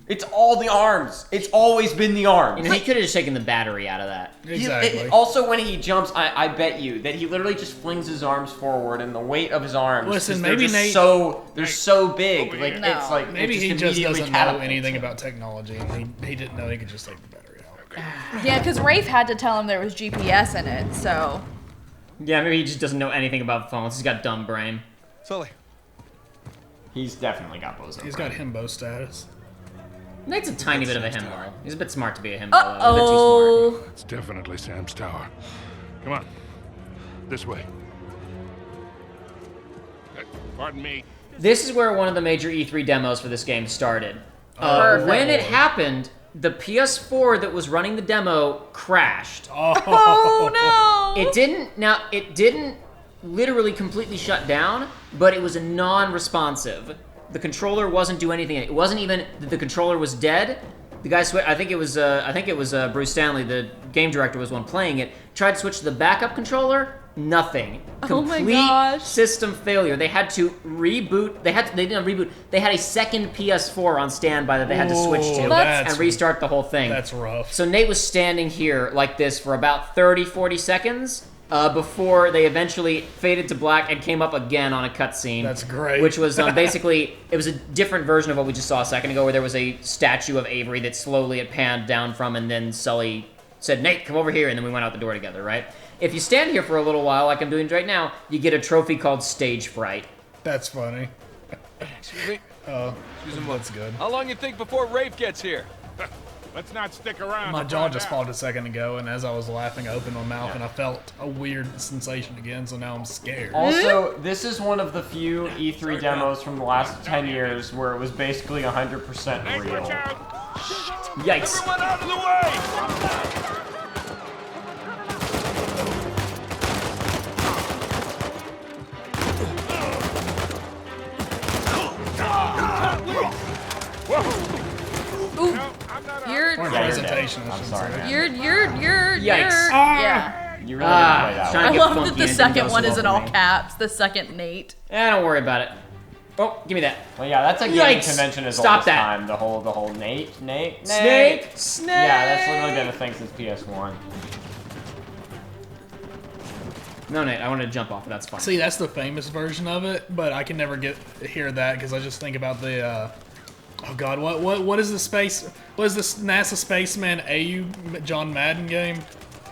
It's all the arms. It's always been the arms. You know, he could have just taken the battery out of that. Exactly. Also, when he jumps, I bet you that he literally just flings his arms forward, and the weight of his arms. Listen, they're maybe just Nate- they're so big. Like No. it's like Maybe it he just immediately doesn't know catapults anything him. about technology, and he didn't know he could just take the battery out. Yeah, because Rafe had to tell him there was GPS in it, so... Yeah, maybe he just doesn't know anything about phones. He's got dumb brain. Sully. He's definitely got bozo. He's got himbo status. Nate's a tiny bit of a himbo. He's a bit smart to be a himbo. though. A bit too Uh-oh. It's definitely Sam's tower. Come on. This way. Pardon me. smart. This is where one of the major E3 demos for this game started. Perfect. When it happened, the PS4 that was running the demo crashed. Oh, no! It didn't literally completely shut down, but it was a non-responsive. The controller wasn't doing anything. It wasn't even that the controller was dead. The guy I think it was Bruce Stanley, the game director, was one playing it. Tried to switch to the backup controller. Nothing. Oh my Complete gosh. system failure. They had to reboot. They didn't reboot. They had a second PS4 on standby that they had to switch to Ooh, that's- and restart the whole thing. That's rough. So Nate was standing here like this for about 30, 40 seconds before they eventually faded to black and came up again on a cutscene. That's great. Which was basically, it was a different version of what we just saw a second ago, where there was a statue of Avery that slowly it panned down from, and then Sully said, "Nate, come over here," and then we went out the door together, right? If you stand here for a little while, like I'm doing right now, you get a trophy called Stage Fright. That's funny. Excuse me? That's good. How long you think before Rafe gets here? Let's not stick around. My to jaw find just out. popped a second ago, and as I was laughing, I opened my mouth, and I felt a weird sensation again, so now I'm scared. Also, this is one of the few E3 demos from the last 10 years where it was basically 100% Hey, real. watch out! Yikes. Everyone out of the way! Ooh, you're... Or Yeah, you're presentation, dead. I I'm should sorry, say. man. Yikes. Yeah. You really didn't play that trying I one. to get love funky that the and it didn't second go one so is in well all for me. caps. The second Nate. Don't worry about it. Oh, give me that. Well, yeah, that's a gaming Yikes. convention as Stop old as that. time. The whole Nate. Snake! Yeah, that's literally been a thing since PS1. No, Nate, I wanted to jump off, but that's fine. See, that's the famous version of it, but I can never hear that because I just think about the. Oh God, what is the space? What is this NASA spaceman AU John Madden game?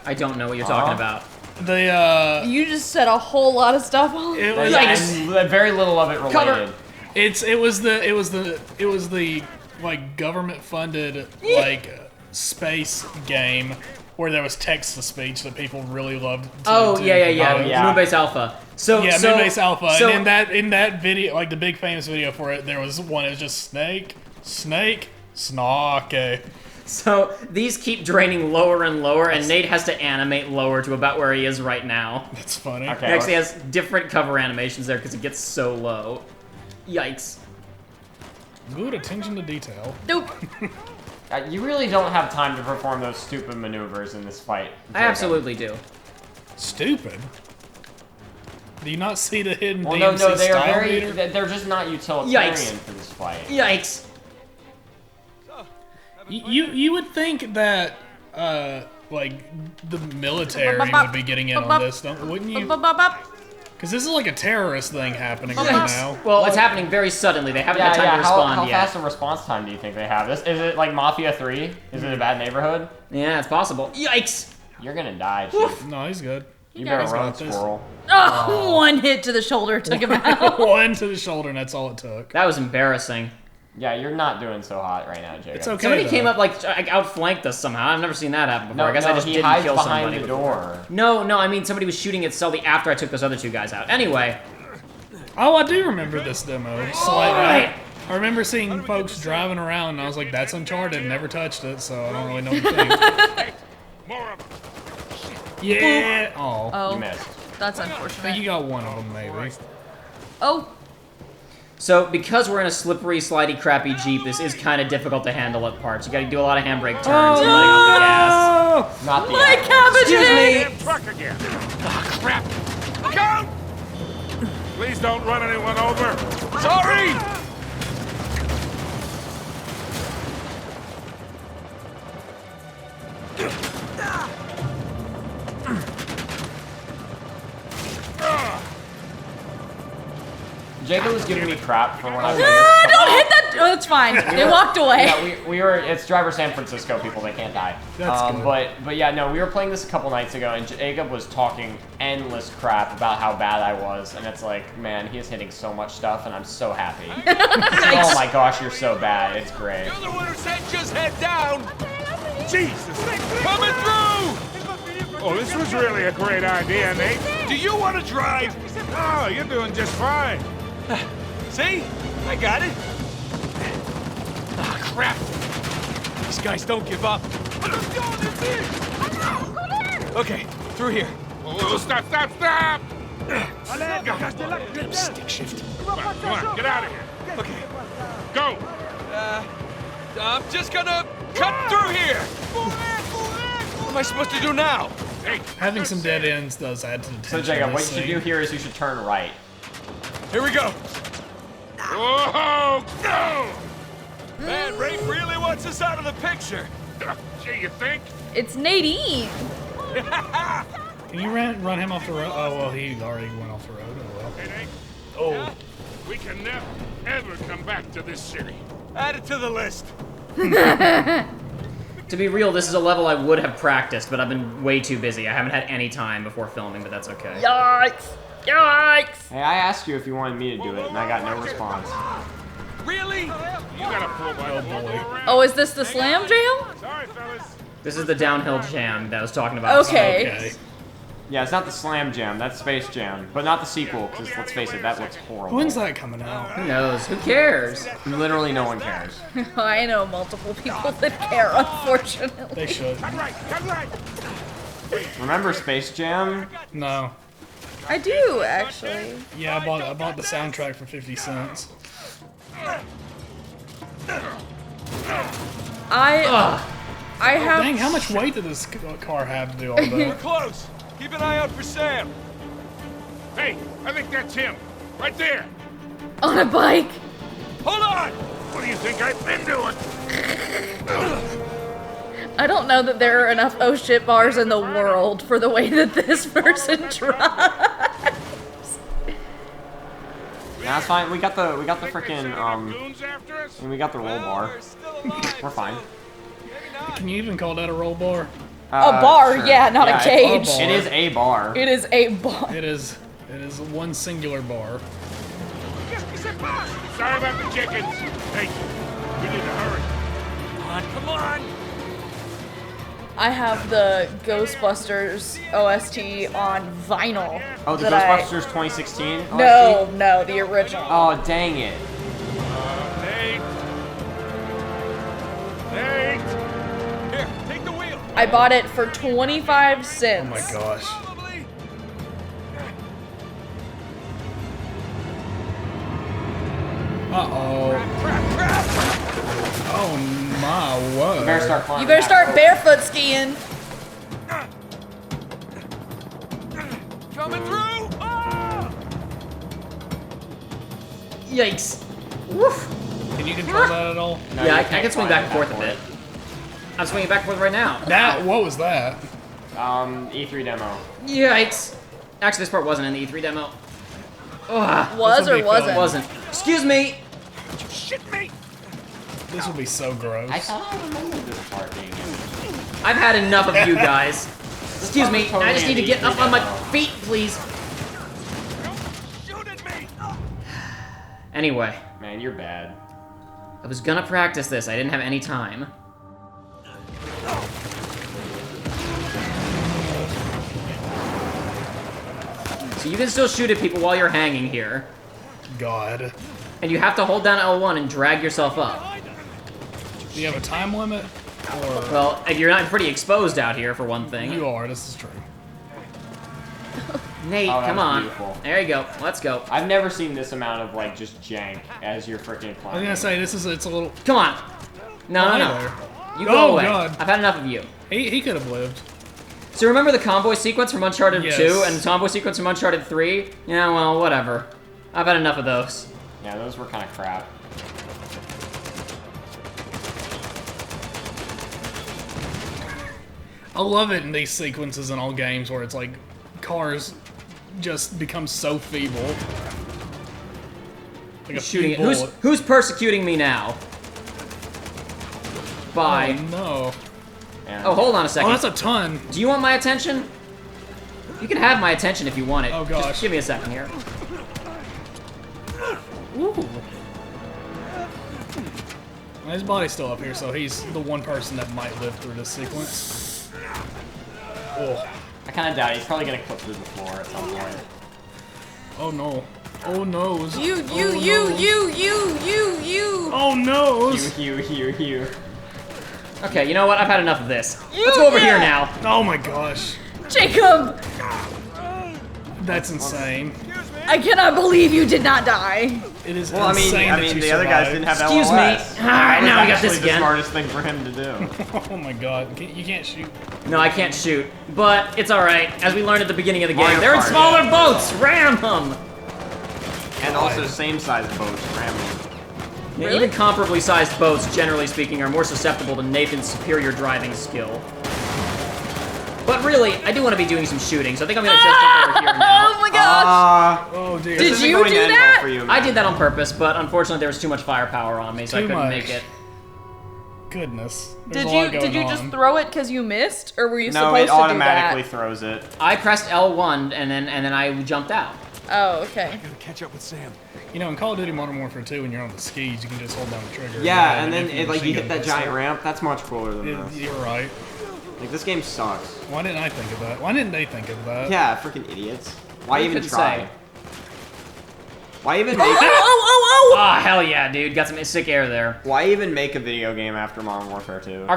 I don't know what you're talking about. The You just said a whole lot of stuff. it was And very little of it related. Cover. it was the like government funded like space game where there was text to speech that people really loved. Oh, yeah. Oh, yeah. Moonbase Alpha. So Moonbase Alpha, So, and in that video, like the big famous video for it, there was one. It was just snake, snake. So these keep draining lower and lower, and Nate has to animate lower to about where he is right now. That's funny. Okay, He actually has different cover animations there because it gets so low. Yikes. Good attention to detail. Nope. You really don't have time to perform those stupid maneuvers in this fight. I absolutely do. Stupid. Do you not see the hidden Well, DMC no, they are style very. meter? They're just not utilitarian Yikes. for this fight. Yikes. You would think that like the military would be getting in on this, wouldn't you? Because this is like a terrorist thing happening right now. Well, it's happening very suddenly. They haven't had time to respond how yet. fast a response time do you think they have? Is it like Mafia 3? Is it a bad neighborhood? Yeah, it's possible. Yikes! You're gonna die, Chief. No, he's good. You better He's run, got this. squirrel. Oh, one hit to the shoulder took him out. One to the shoulder, and that's all it took. That was embarrassing. Yeah, you're not doing so hot right now, Jacob. It's okay. Somebody though. came up, like, outflanked us somehow. I've never seen that happen before. No, I guess I just he didn't hides kill behind somebody the before. door. No, I mean somebody was shooting at Sully after I took those other two guys out. Anyway. Oh, I do remember this demo. Slightly. Right. I remember seeing folks driving around, and I was like, "That's Uncharted." Never touched it, so I don't really know what to think. More of them. Yeah. Oh. Oh, You missed. that's I think unfortunate. you got one of them, maybe. Oh, So, because we're in a slippery, slidey, crappy Jeep, this is kind of difficult to handle at parts. You gotta do a lot of handbrake turns and letting off the gas. Not the my cabbage head! Damn truck again. Ah, crap. Look out! Please don't run anyone over. Sorry! Jacob was giving me crap for when I was Ah, don't hit that! Oh, it's fine. They walked away. Yeah, we were. It's Driver San Francisco people. They can't die. That's good. But yeah, no, we were playing this a couple nights ago, and Jacob was talking endless crap about how bad I was, and it's like, man, he is hitting so much stuff, and I'm so happy. Oh my gosh, you're so bad. It's great. You're the one who said just head down. Jesus, coming through. Oh, this was really a great idea, Nate. Do you want to drive? Oh, you're doing just fine. See? I got it. Ah, crap. These guys don't give up. Okay, through here. Oh, stop! Stick shift. Come on, get out of here. Okay. Go! I'm just gonna cut through here. What am I supposed to do now? Hey, Having some dead ends does add to the tension. So Jacob, of what you this should thing. do here is you should turn right. Here we go. whoa, go! Man, Rafe really wants us out of the picture. Gee, you think? It's Nadine. Can you run him off the road? Oh, well, he already went off the road. Oh, well. Hey, Nate, Oh. we can never, ever come back to this city. Add it to the list. To be real, this is a level I would have practiced, but I've been way too busy. I haven't had any time before filming, but that's okay. Yikes! Yikes! Hey, I asked you if you wanted me to do it, and I got no response. Really? You gotta pull my boy. Oh, is this the slam jail? Sorry, fellas. This is the downhill jam that I was talking about. Okay. Okay. Yeah, it's not the Slam Jam, that's Space Jam, but not the sequel, because let's face it, that looks horrible. When's that coming out? Who knows? Who cares? Literally no one cares. I know multiple people that care, unfortunately. They should. Cut right. Remember Space Jam? No. I do, actually. Yeah, I bought the soundtrack for 50 cents. I have. Dang, how much weight did this car have to do all We're that? close. Keep an eye out for Sam. Hey, I think that's him. Right there. On a bike. Hold on. What do you think I've been doing? I don't know that there are enough oh shit bars in the world for the way that this person drives. That's fine. We got the freaking Goons after us? we got the roll bar. We're fine. Can you even call that a roll bar? A bar, Sure. yeah, not a cage. It is a bar. It is a bar. It is one singular bar. Sorry about the chickens. Hey, we need to hurry. Come on. I have the Ghostbusters OST on vinyl. Oh, the that Ghostbusters 2016 OST? No, the original. Oh, dang it. Nate! Here, take the wheel. I bought it for 25 cents. Oh my gosh. Probably. Uh-oh. Crap. Oh my word. You better start climbing. You better that start rope. barefoot skiing. Coming through. Ah! Yikes. Woof. Can you control that at all? No, Yeah, you I can't can swing climb back and forth a that bit. I'm swinging back and forth right now. What was that? E3 demo. Yikes. Actually, this part wasn't in the E3 demo. Ugh. Was or wasn't? Wasn't. Excuse me. This would be so gross. I thought I remembered this part being in. I've had enough of you guys. Excuse me. Totally I just need to get up on my demo. feet, please. Anyway. Man, you're bad. I was gonna practice this. I didn't have any time. So you can still shoot at people while you're hanging here. God. And you have to hold down L1 and drag yourself up. Do you have a time limit? Or Well, you're not pretty exposed out here, for one thing. you are, this is true. Nate, Oh, that come was on. beautiful. There you go. Let's go. I've never seen this amount of like just jank as you're freaking I was climbing. gonna say, it's a little... Come on. No, Oh, no, hi no. there. You go Oh, away. God. I've had enough of you. He could have lived. So remember the convoy sequence from Uncharted Yes. 2 and the convoy sequence from Uncharted 3? Yeah, well, whatever. I've had enough of those. Yeah, those were kind of crap. I love it in these sequences in all games where it's like cars just become so feeble. Like a Shooting few it. bullet. Who's persecuting me now? Bye. Oh, no. And Oh, hold on a Oh, second. that's a ton. Do you want my attention? You can have my attention if you want it. Oh, gosh. Just give me a second here. Ooh. His body's still up here, so he's the one person that might live through this sequence. Oh, I kind of doubt it. He's probably gonna clip through the floor at some point. oh no. Oh no. You. Oh no. Hew. Okay, you know what? I've had enough of this. Let's go over here now. Oh my gosh. Jacob, That's insane. I cannot believe you did not die. It is Well, insane that you the other guys didn't have Excuse LOS. me. Alright, now we got Actually this the again. smartest thing for him to do. Oh my god. You can't shoot. No, I can't shoot. But it's alright. As we learned at the beginning of the game, Mario they're in Kart. smaller boats! Ram them! And also same size boats, ramming. Yeah, Really? even comparably sized boats, generally speaking, are more susceptible to Nathan's superior driving skill. But really, I do want to be doing some shooting, so I think I'm gonna just jump over here now. Oh my gosh. Oh dear. Did you do that? I did that on purpose, but unfortunately there was too much firepower on me, so I Too couldn't much. make it. Goodness. Did you just throw it because you missed, or were you No, supposed it to automatically do throws it. I pressed L1 and then I jumped out. that? Oh, okay. Catch up with Sam. You know, in Call of Duty Modern Warfare 2, when you're on the skis, you can just hold down the trigger. Yeah, and then if it, like you machine hit gun that giant pistol. ramp. That's much cooler than this. You're right. Like this game sucks. Why didn't I think of that? Why didn't they think of that? Yeah, freaking idiots. Why You even could try? say. Why even make? Ah, hell yeah, dude. Got some sick air there. Why even make a video game after Modern Warfare 2? Our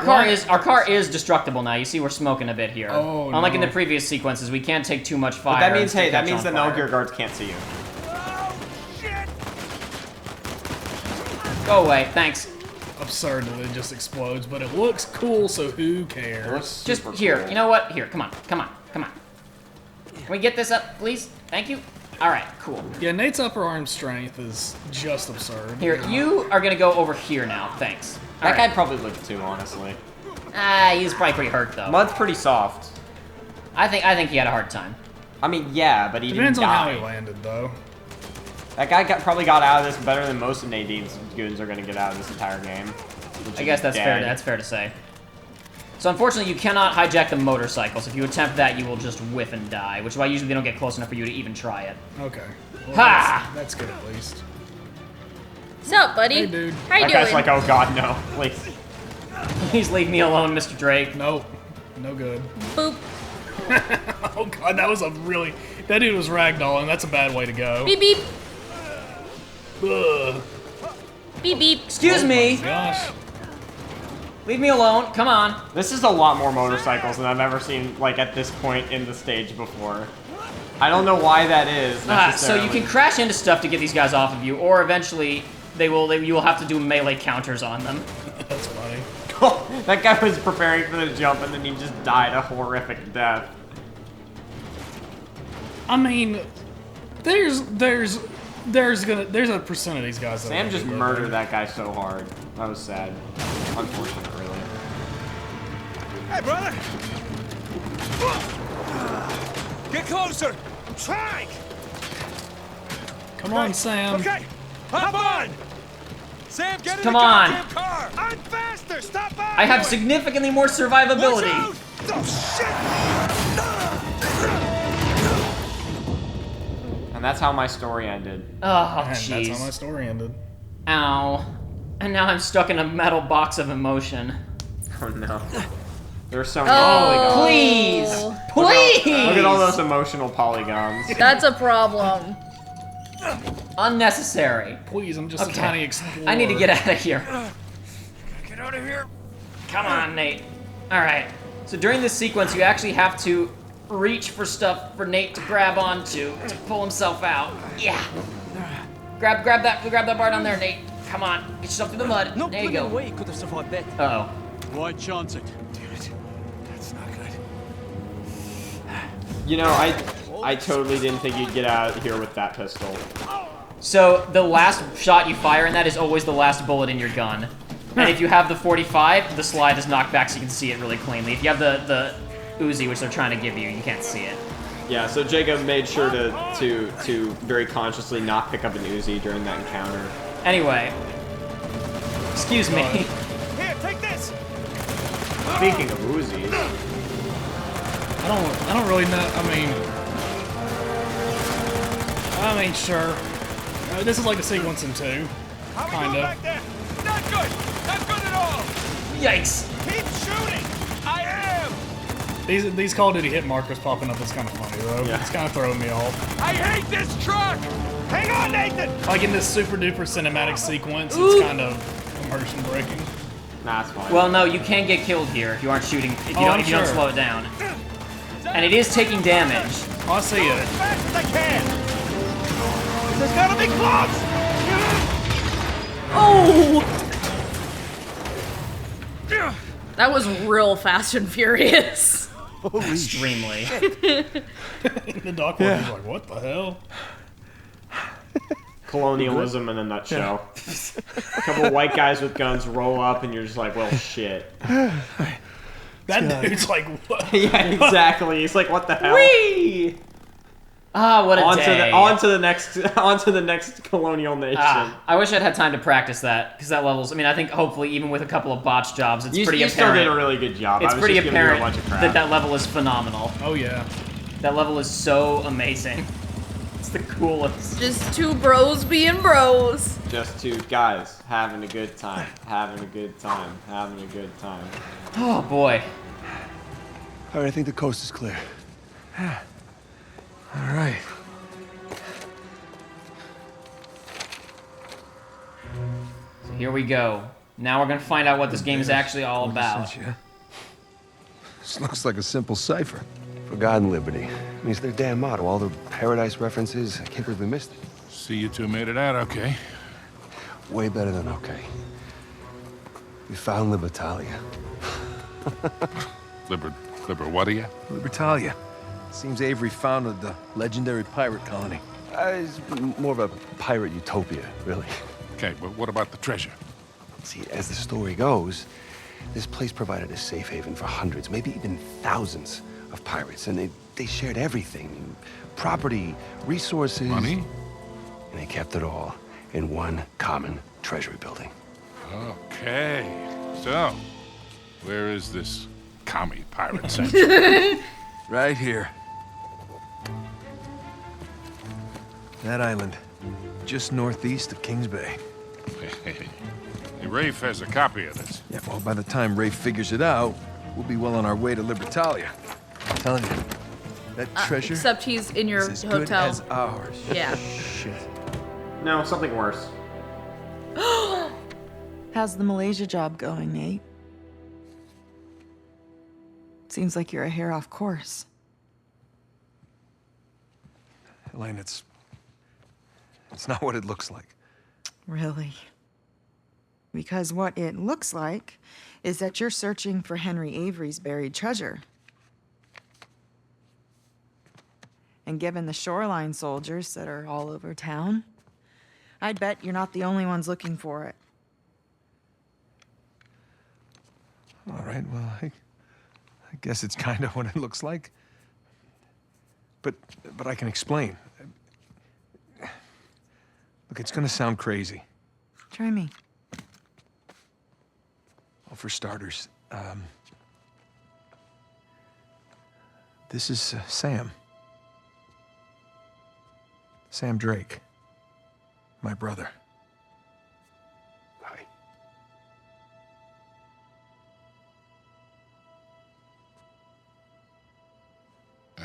car is destructible now. You see, we're smoking a bit here. Oh, Unlike in no. the previous sequences, we can't take too much fire. But that means, and hey, that catch means on that no fire. gear guards can't see you. Go away, thanks. Absurd that it just explodes, but it looks cool, so who cares? Just Super here. cool. You know what? Here, come on. Can we get this up, please? Thank you. All right, cool. Yeah, Nate's upper arm strength is just absurd. Here, you are gonna go over here now. Thanks. That All guy right. probably lived too, honestly. He's probably pretty hurt though. Mud's pretty soft. I think he had a hard time. I mean, yeah, but he Depends on didn't how die. he landed, though. That guy probably got out of this better than most of Nadine's goons are going to get out of this entire game. which I is guess that's fair. dead. That's fair to say. So unfortunately, you cannot hijack the motorcycles. If you attempt that, you will just whiff and die. Which is why usually they don't get close enough for you to even try it. Okay. Well, Ha! That's good at least. What's up, buddy? Hey, dude. How you That guy's doing? like, oh god, no, please. Please leave me alone, Mr. Drake. Nope. No good. Boop. Oh god, that was a really... That dude was ragdolling. That's a bad way to go. Beep beep. Ugh. Beep beep. Excuse me. Gosh. Leave me alone. Come on. This is a lot more motorcycles than I've ever seen, like, at this point in the stage before. I don't know why that is, So necessarily. you can crash into stuff to get these guys off of you, or eventually you will have to do melee counters on them. That's funny. That guy was preparing for the jump and then he just died a horrific death. I mean, there's a percent of these guys that Sam are just good, murdered though. that guy so hard. That was sad. Unfortunate, really. Hey, brother! Get closer! I'm trying! Come on, Sam. Okay, hop on! Sam, get in Come the on. goddamn car! I'm faster! Stop by! I have significantly more survivability. Oh, shit! And that's how my story ended. Oh, And jeez. that's how my story ended. Ow. And now I'm stuck in a metal box of emotion. Oh no. There's so many polygons. Please! Please! Look at all those emotional polygons. That's a problem. Unnecessary. Please, I'm just a Okay. tiny explorer. I need to get out of here. Get out of here! Come on, Nate. Alright. So during this sequence, you actually have to reach for stuff for Nate to grab onto to pull himself out. Yeah. Grab that bar down there, Nate. Come on. Get yourself through the mud. No There you go. way could have survived that. Uh-oh. Why chance it? Damn it. That's not good. You know, I totally didn't think you'd get out of here with that pistol. So the last shot you fire in that is always the last bullet in your gun. And if you have the 45, the slide is knocked back so you can see it really cleanly. If you have the Uzi, which they're trying to give you, you can't see it. Yeah, so Jacob made sure to very consciously not pick up an Uzi during that encounter. Anyway. Excuse me. Here, take this! Speaking of Uzis, I don't really know. I mean, sure. This is like a sequence in 2. How we Kind doing of. back there? Not good! Not good at all! Yikes. Keep shooting! I am! These Call of Duty hit markers popping up is kind of funny though. Yeah. It's kind of throwing me off. I hate this truck! Hang on, Nathan! Like in this super duper cinematic sequence, it's kind of immersion breaking. nah, it's fine. Well, no, you can get killed here if you aren't shooting, if you I'm don't sure. slow it down. And it is taking damage. Oh, I see As it. fast as I can! There's gotta be close! Oh! That was real Fast and Furious. Extremely. The doc was like, what the hell? Colonialism in a nutshell. A couple white guys with guns roll up, and you're just like, well, shit. That dude's like, what? Yeah, exactly. He's like, what the hell? Whee! Ah, what a day. On to the next colonial nation. I wish I'd had time to practice that, because that level's, I mean, I think hopefully even with a couple of botch jobs, it's pretty You apparent. still did a really good job. It's I was pretty just giving you a apparent bunch of crap. that that level is phenomenal. Oh yeah. That level is so amazing. It's the coolest. Just two bros being bros. Just two guys having a good time, having a good time, having a good time. Oh boy. All right, I think the coast is clear. All right. So here we go. Now we're gonna find out what this game is actually all about. This looks like a simple cipher. For God and liberty. Means their damn motto. All the paradise references. I can't believe we missed it. See, you two made it out okay. Way better than okay. We found Libertalia. Liber, what are you? Libertalia. Seems Avery founded the legendary pirate colony. It's more of a pirate utopia, really. Okay, but what about the treasure? See, as the story goes, this place provided a safe haven for hundreds, maybe even thousands of pirates, and they shared everything. Property, resources. Money? And they kept it all in one common treasury building. Okay. So, where is this commie pirate sanctuary? Right here. That island, just northeast of Kings Bay. Hey, Rafe has a copy of this. Yeah, well, by the time Ray figures it out, we'll be well on our way to Libertalia. I'm telling you, that treasure Except he's in your is as good hotel. as ours. Yeah. Shit. No, something worse. How's the Malaysia job going, Nate? Seems like you're a hair off course. Elaine, it's not what it looks like. Really? Because what it looks like is that you're searching for Henry Avery's buried treasure. And given the shoreline soldiers that are all over town, I'd bet you're not the only ones looking for it. All right, well, guess it's kind of what it looks like. But I can explain. Look, it's gonna sound crazy. Try me. Well, for starters, this is Sam. Sam Drake. My brother. Hi.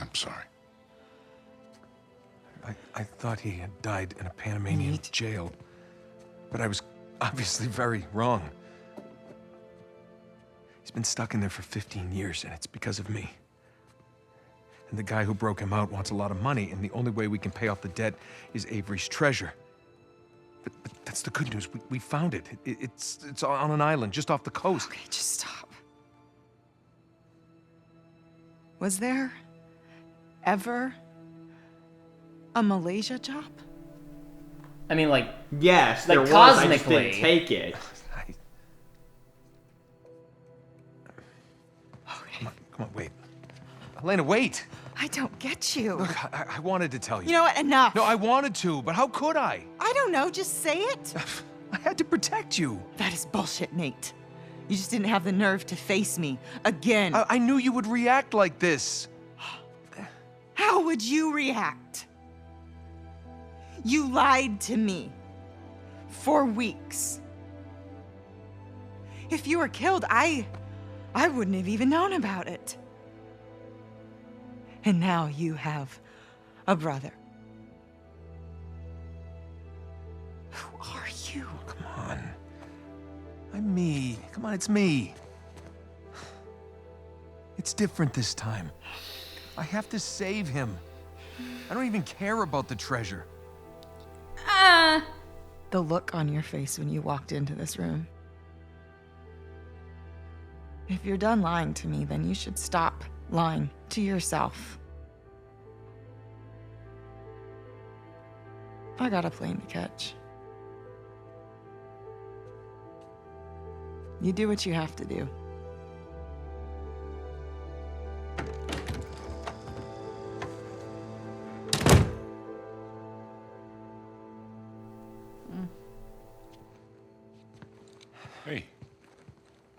I'm sorry. I thought he had died in a Panamanian jail, but I was obviously very wrong. He's been stuck in there for 15 years, and it's because of me. And the guy who broke him out wants a lot of money, and the only way we can pay off the debt is Avery's treasure. But that's the good news. We found it. It's on an island just off the coast. Okay, just stop. Was there ever a Malaysia job? I mean, like, yes, like there was. cosmically. I just didn't take it. Come on, wait. Elena, wait. I don't get you. Look, I wanted to tell you. You know what? Enough. No, I wanted to, but how could I? I don't know. Just say it. I had to protect you. That is bullshit, Nate. You just didn't have the nerve to face me again. I knew you would react like this. How would you react? You lied to me for weeks. If you were killed, I wouldn't have even known about it. And now you have a brother. Who are you? Come on. I'm me. Come on, it's me. It's different this time. I have to save him. I don't even care about the treasure. The look on your face when you walked into this room. If you're done lying to me, then you should stop lying to yourself. I got a plane to catch. You do what you have to do.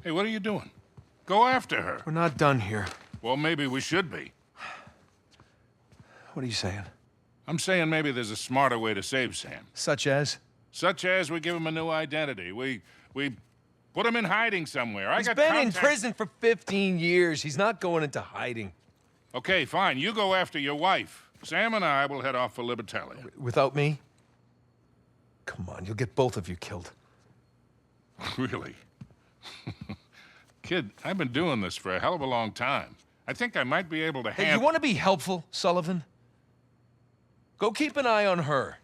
Hey, what are you doing? Go after her. We're not done here. Well, maybe we should be. What are you saying? I'm saying maybe there's a smarter way to save Sam. Such as? Such as we give him a new identity. We put him in hiding somewhere. He's been in prison for 15 years. He's not going into hiding. Okay, fine. You go after your wife. Sam and I will head off for Libertalia. Without me? Come on, you'll get both of you killed. Really? Kid, I've been doing this for a hell of a long time. I think I might be able to Hey, you want to be helpful, Sullivan? Go keep an eye on her.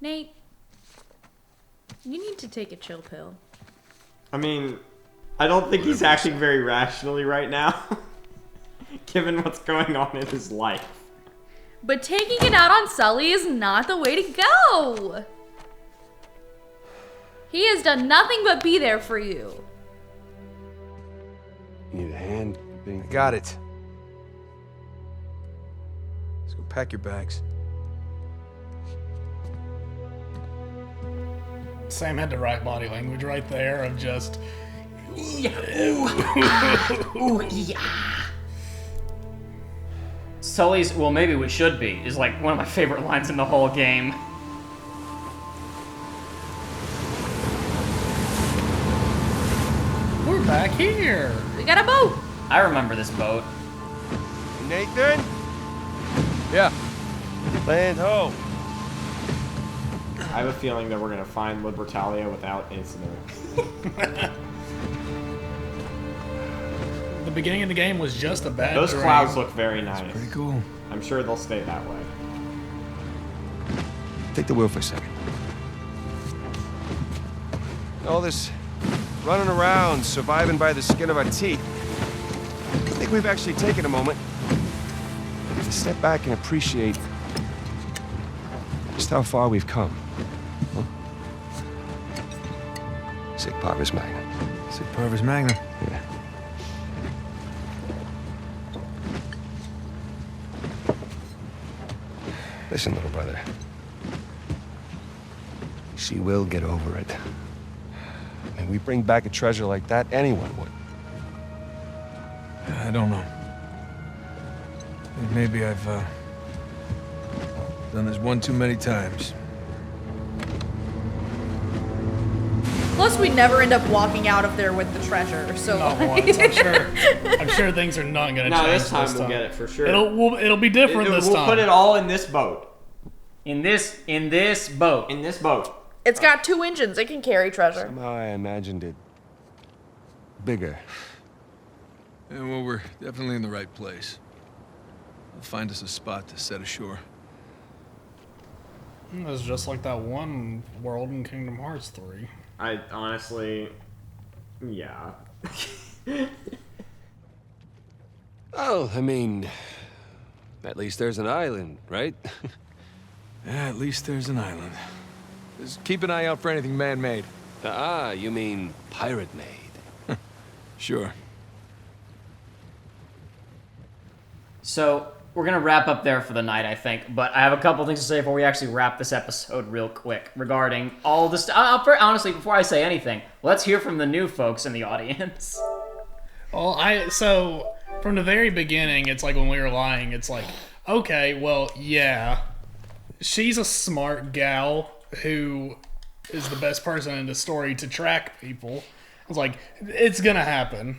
Nate, you need to take a chill pill. I mean, I don't think he's acting very rationally right now, given what's going on in his life. But taking it out on Sully is not the way to go. He has done nothing but be there for you. You need a hand? I got it. Let's go pack your bags. Sam had the right body language right there of just... Yeah. Ooh, yeah. Sully's, well, maybe we should be, is like one of my favorite lines in the whole game. We're back here. We got a boat. I remember this boat. Nathan? Yeah. Land ho. I have a feeling that we're gonna find Libertalia without incident. The beginning of the game was just a bad Those dream. clouds look very nice. That's pretty cool. I'm sure they'll stay that way. Take the wheel for a second. All this running around, surviving by the skin of our teeth. I think we've actually taken a moment to step back and appreciate just how far we've come. Sic Parvis Magnum. Sic Parvis Magnum. Yeah. Listen, little brother. She will get over it. I mean, we bring back a treasure like that, anyone would. I don't know. Maybe I've done this one too many times. Plus, we never end up walking out of there with the treasure, so... Not once, I'm sure things are not going to change this time. We'll get it for sure. It'll be different this time. We'll put it all in this boat. In this boat. In this boat. It's got 2 engines. It can carry treasure. Somehow I imagined it bigger. Yeah, well, we're definitely in the right place. We'll find us a spot to set ashore. It's just like that one world in Kingdom Hearts 3. I honestly... Yeah. Oh, I mean... At least there's an island, right? Yeah, at least there's an island. Just keep an eye out for anything man-made. You mean pirate-made. Sure. So, we're going to wrap up there for the night, I think. But I have a couple things to say before we actually wrap this episode real quick regarding all this stuff. Honestly, before I say anything, let's hear from the new folks in the audience. Well, so, from the very beginning, it's like when we were lying, it's like, okay, well, yeah. She's a smart gal who is the best person in the story to track people. It's like, it's gonna happen.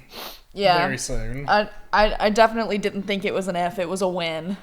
Yeah. Very soon. I definitely didn't think it was an F. It was a win.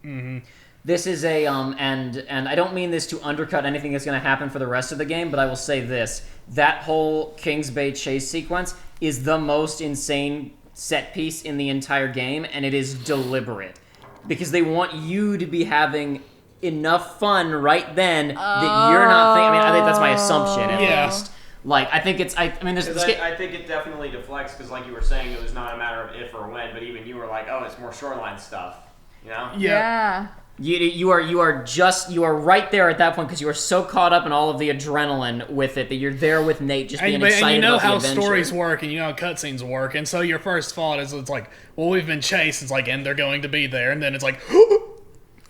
Mm-hmm. This is a, and I don't mean this to undercut anything that's going to happen for the rest of the game, but I will say this. That whole Kings Bay chase sequence is the most insane set piece in the entire game, and it is deliberate. Because they want you to be having enough fun right then that you're not thinking... I think that's my assumption, at least. Like, I think it's... I think it definitely deflects, because like you were saying, it was not a matter of if or when, but even you were like, oh, it's more shoreline stuff. You know? Yeah. You are right there at that point because you are so caught up in all of the adrenaline with it that you're there with Nate just being excited about the adventure. And you know how stories work and you know how cutscenes work, and so your first thought is it's like, well, we've been chased. It's like, and they're going to be there, and then it's like,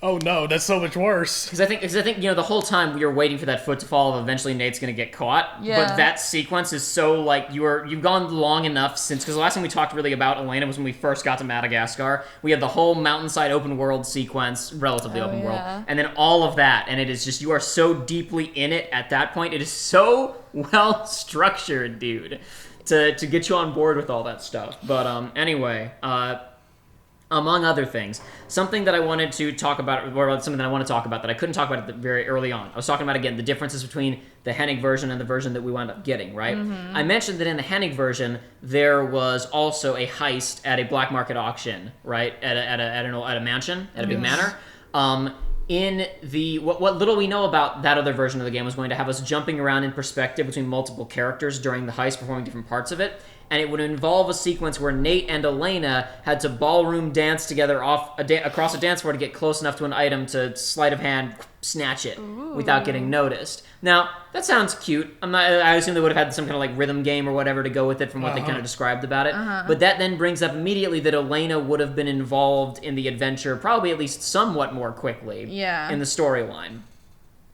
oh no, that's so much worse. Because I think the whole time we were waiting for that foot to fall of eventually Nate's gonna get caught. Yeah. But that sequence is so like you've gone long enough since because the last time we talked really about Elena was when we first got to Madagascar. We had the whole mountainside open world sequence, relatively open world, and then all of that, and it is just you are so deeply in it at that point. It is so well structured, dude, to get you on board with all that stuff. But anyway. Among other things, something that I wanted to talk about, or something that I want to talk about that I couldn't talk about very early on. I was talking about, again, the differences between the Hennig version and the version that we wound up getting, right? Mm-hmm. I mentioned that in the Hennig version, there was also a heist at a black market auction, right? At a mansion, at a big manor. In the what little we know about that other version of the game was going to have us jumping around in perspective between multiple characters during the heist, performing different parts of it. And it would involve a sequence where Nate and Elena had to ballroom dance together across a dance floor to get close enough to an item to sleight of hand snatch it without getting noticed. Now, that sounds cute. I assume they would have had some kind of like rhythm game or whatever to go with it from what they kind of described about it. But that then brings up immediately that Elena would have been involved in the adventure probably at least somewhat more quickly in the storyline.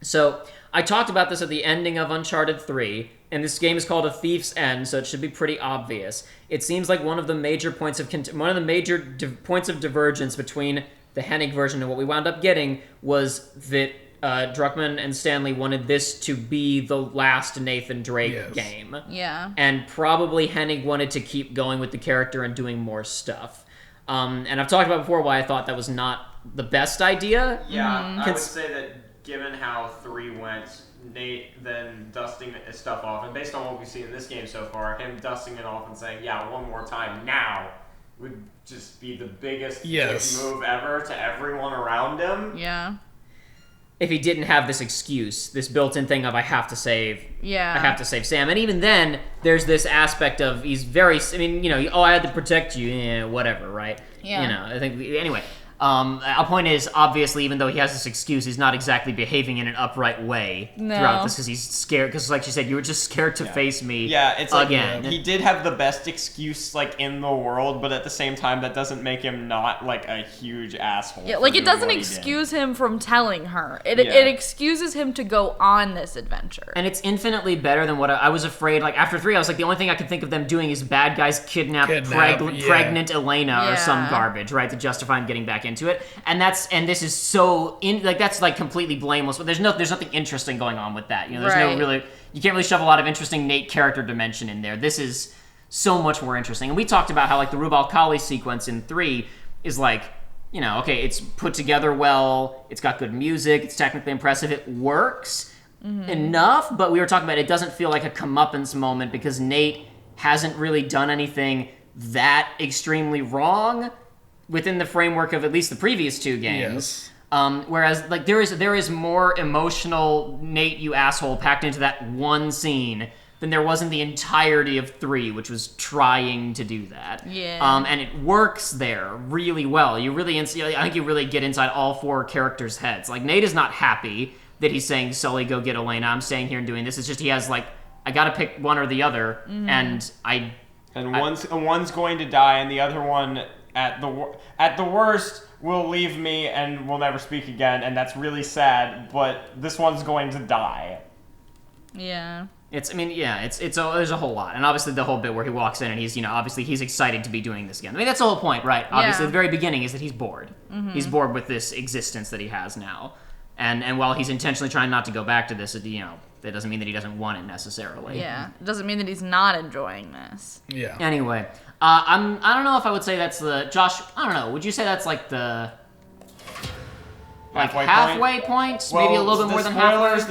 So, I talked about this at the ending of Uncharted 3, and this game is called A Thief's End, so it should be pretty obvious. It seems like one of the major points of divergence between the Hennig version and what we wound up getting was that Druckmann and Stanley wanted this to be the last Nathan Drake game. Yeah. And probably Hennig wanted to keep going with the character and doing more stuff. And I've talked about before why I thought that was not the best idea. Yeah, I would say that given how 3 went, Nate then dusting stuff off, and based on what we've seen in this game so far, him dusting it off and saying, yeah, one more time now, would just be the biggest move ever to everyone around him. Yeah. If he didn't have this excuse, this built-in thing of I have to save Sam. And even then, there's this aspect of he's very, I had to protect you, whatever, right? Yeah. I think, anyway. Our point is, obviously, even though he has this excuse, he's not exactly behaving in an upright way throughout this because he's scared. Because, like she said, you were just scared to face me. Yeah, it's like again. He did have the best excuse like in the world, but at the same time, that doesn't make him not like a huge asshole. Yeah, like it doesn't excuse him from telling her. It excuses him to go on this adventure. And it's infinitely better than what I was afraid. Like after 3, I was like, the only thing I could think of them doing is bad guys kidnap pregnant Elena or some garbage, right, to justify him getting back into it. And this is so that's like completely blameless. But there's nothing interesting going on with that. You know, there's no really, you can't really shove a lot of interesting Nate character dimension in there. This is so much more interesting. And we talked about how like the Rub al-Khali sequence in 3 is like, you know, okay, it's put together well, it's got good music, it's technically impressive, it works enough, but we were talking about it doesn't feel like a comeuppance moment because Nate hasn't really done anything that extremely wrong within the framework of at least the previous 2 games. Whereas like there is more emotional Nate, you asshole, packed into that one scene than there was in the entirety of 3, which was trying to do that. Yeah. And it works there really well. I think you really get inside all 4 characters' heads. Like Nate is not happy that he's saying, Sully, go get Elena. I'm staying here and doing this. It's just he has like, I gotta pick one or the other, and one's going to die, and the other one at the worst will leave me and will never speak again, and that's really sad. But this one's going to die. Yeah. There's a whole lot, and obviously the whole bit where he walks in and he's, obviously he's excited to be doing this again. I mean, that's the whole point, right? Obviously, the very beginning is that he's bored. He's bored with this existence that he has now, and while he's intentionally trying not to go back to this, that doesn't mean that he doesn't want it necessarily. Yeah, it doesn't mean that he's not enjoying this. Yeah. Anyway, I don't know if I would say that's Josh. I don't know. Would you say that's like the halfway point? Well, maybe a little bit more than halfway.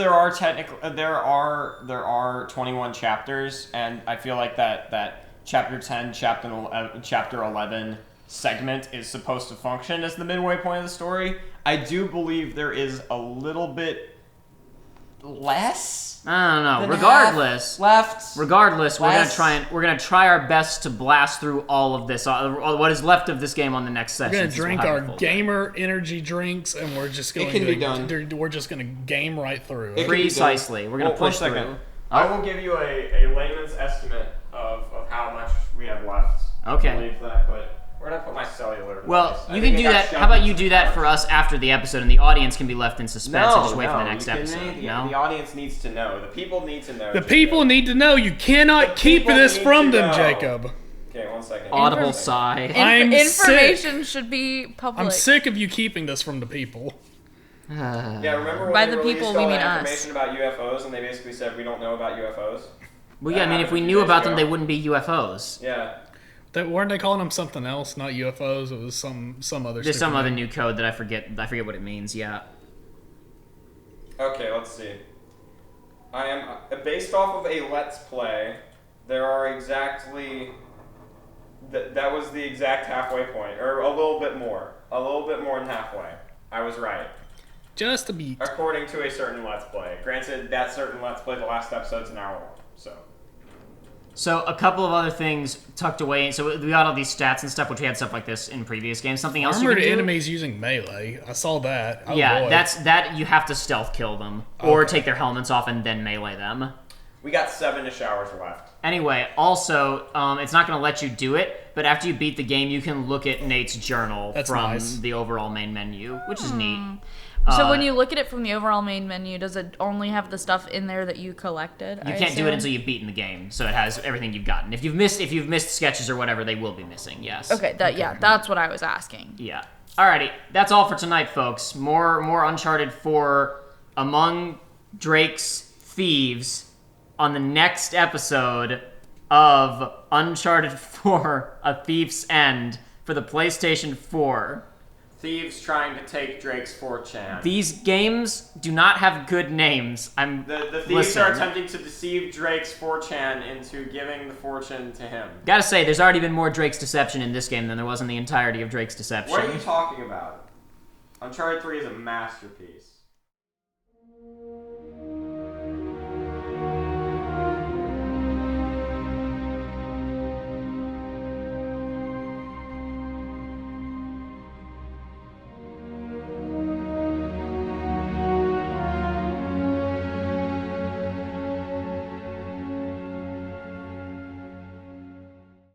There are 21 chapters, and I feel like that chapter 10, chapter 11 segment is supposed to function as the midway point of the story. I do believe there is a little bit less. I don't know. Regardless, we're gonna try our best to blast through all of this, what is left of this game on the next session. We're gonna drink our gamer energy drinks, and we're just going to we're just gonna game right through. Precisely. We're gonna push through. I will give you a layman's estimate of how much we have left. Okay. I believe that, but where did I put my cellular device? Well, you can do that. How about you do that for us after the episode, and the audience can be left in suspense and just wait for the next episode. The audience needs to know. The people need to know. The people need to know. You cannot keep this from them, Jacob. Okay, 1 second. Audible sigh. Information should be public. I'm sick of you keeping this from the people. Yeah, remember when by they the released people all we mean that us. information about UFOs, and they basically said we don't know about UFOs? Well, yeah, I mean, if we knew about them, they wouldn't be UFOs. Yeah. Weren't they calling them something else? Not UFOs. It was some other. There's some other new code that I forget. I forget what it means. Yeah. Okay, let's see. I am based off of a Let's Play. There are exactly. That was the exact halfway point, or a little bit more than halfway. I was right. Just a beat. According to a certain Let's Play. Granted, that certain Let's Play, the last episode's an hour long, so. So a couple of other things tucked away. So we got all these stats and stuff, which we had stuff like this in previous games. Something else Armored you can do? enemies using melee. I saw that. Oh, yeah, boy. that you have to stealth kill them or take their helmets off and then melee them. We got 7-ish hours left. Anyway, also, it's not going to let you do it, but after you beat the game, you can look at Nate's journal from the overall main menu, which is neat. So when you look at it from the overall main menu, does it only have the stuff in there that you collected? You can't do it until you've beaten the game, so it has everything you've gotten. If you've missed sketches or whatever, they will be missing. Yes. Okay. That's what I was asking. Yeah. Alrighty, that's all for tonight, folks. More Uncharted 4 Among Drake's Thieves on the next episode of Uncharted 4: A Thief's End for the PlayStation 4. Thieves trying to take Drake's fortune. These games do not have good names. The thieves are attempting to deceive Drake's fortune into giving the fortune to him. Gotta say, there's already been more Drake's Deception in this game than there was in the entirety of Drake's Deception. What are you talking about? Uncharted 3 is a masterpiece.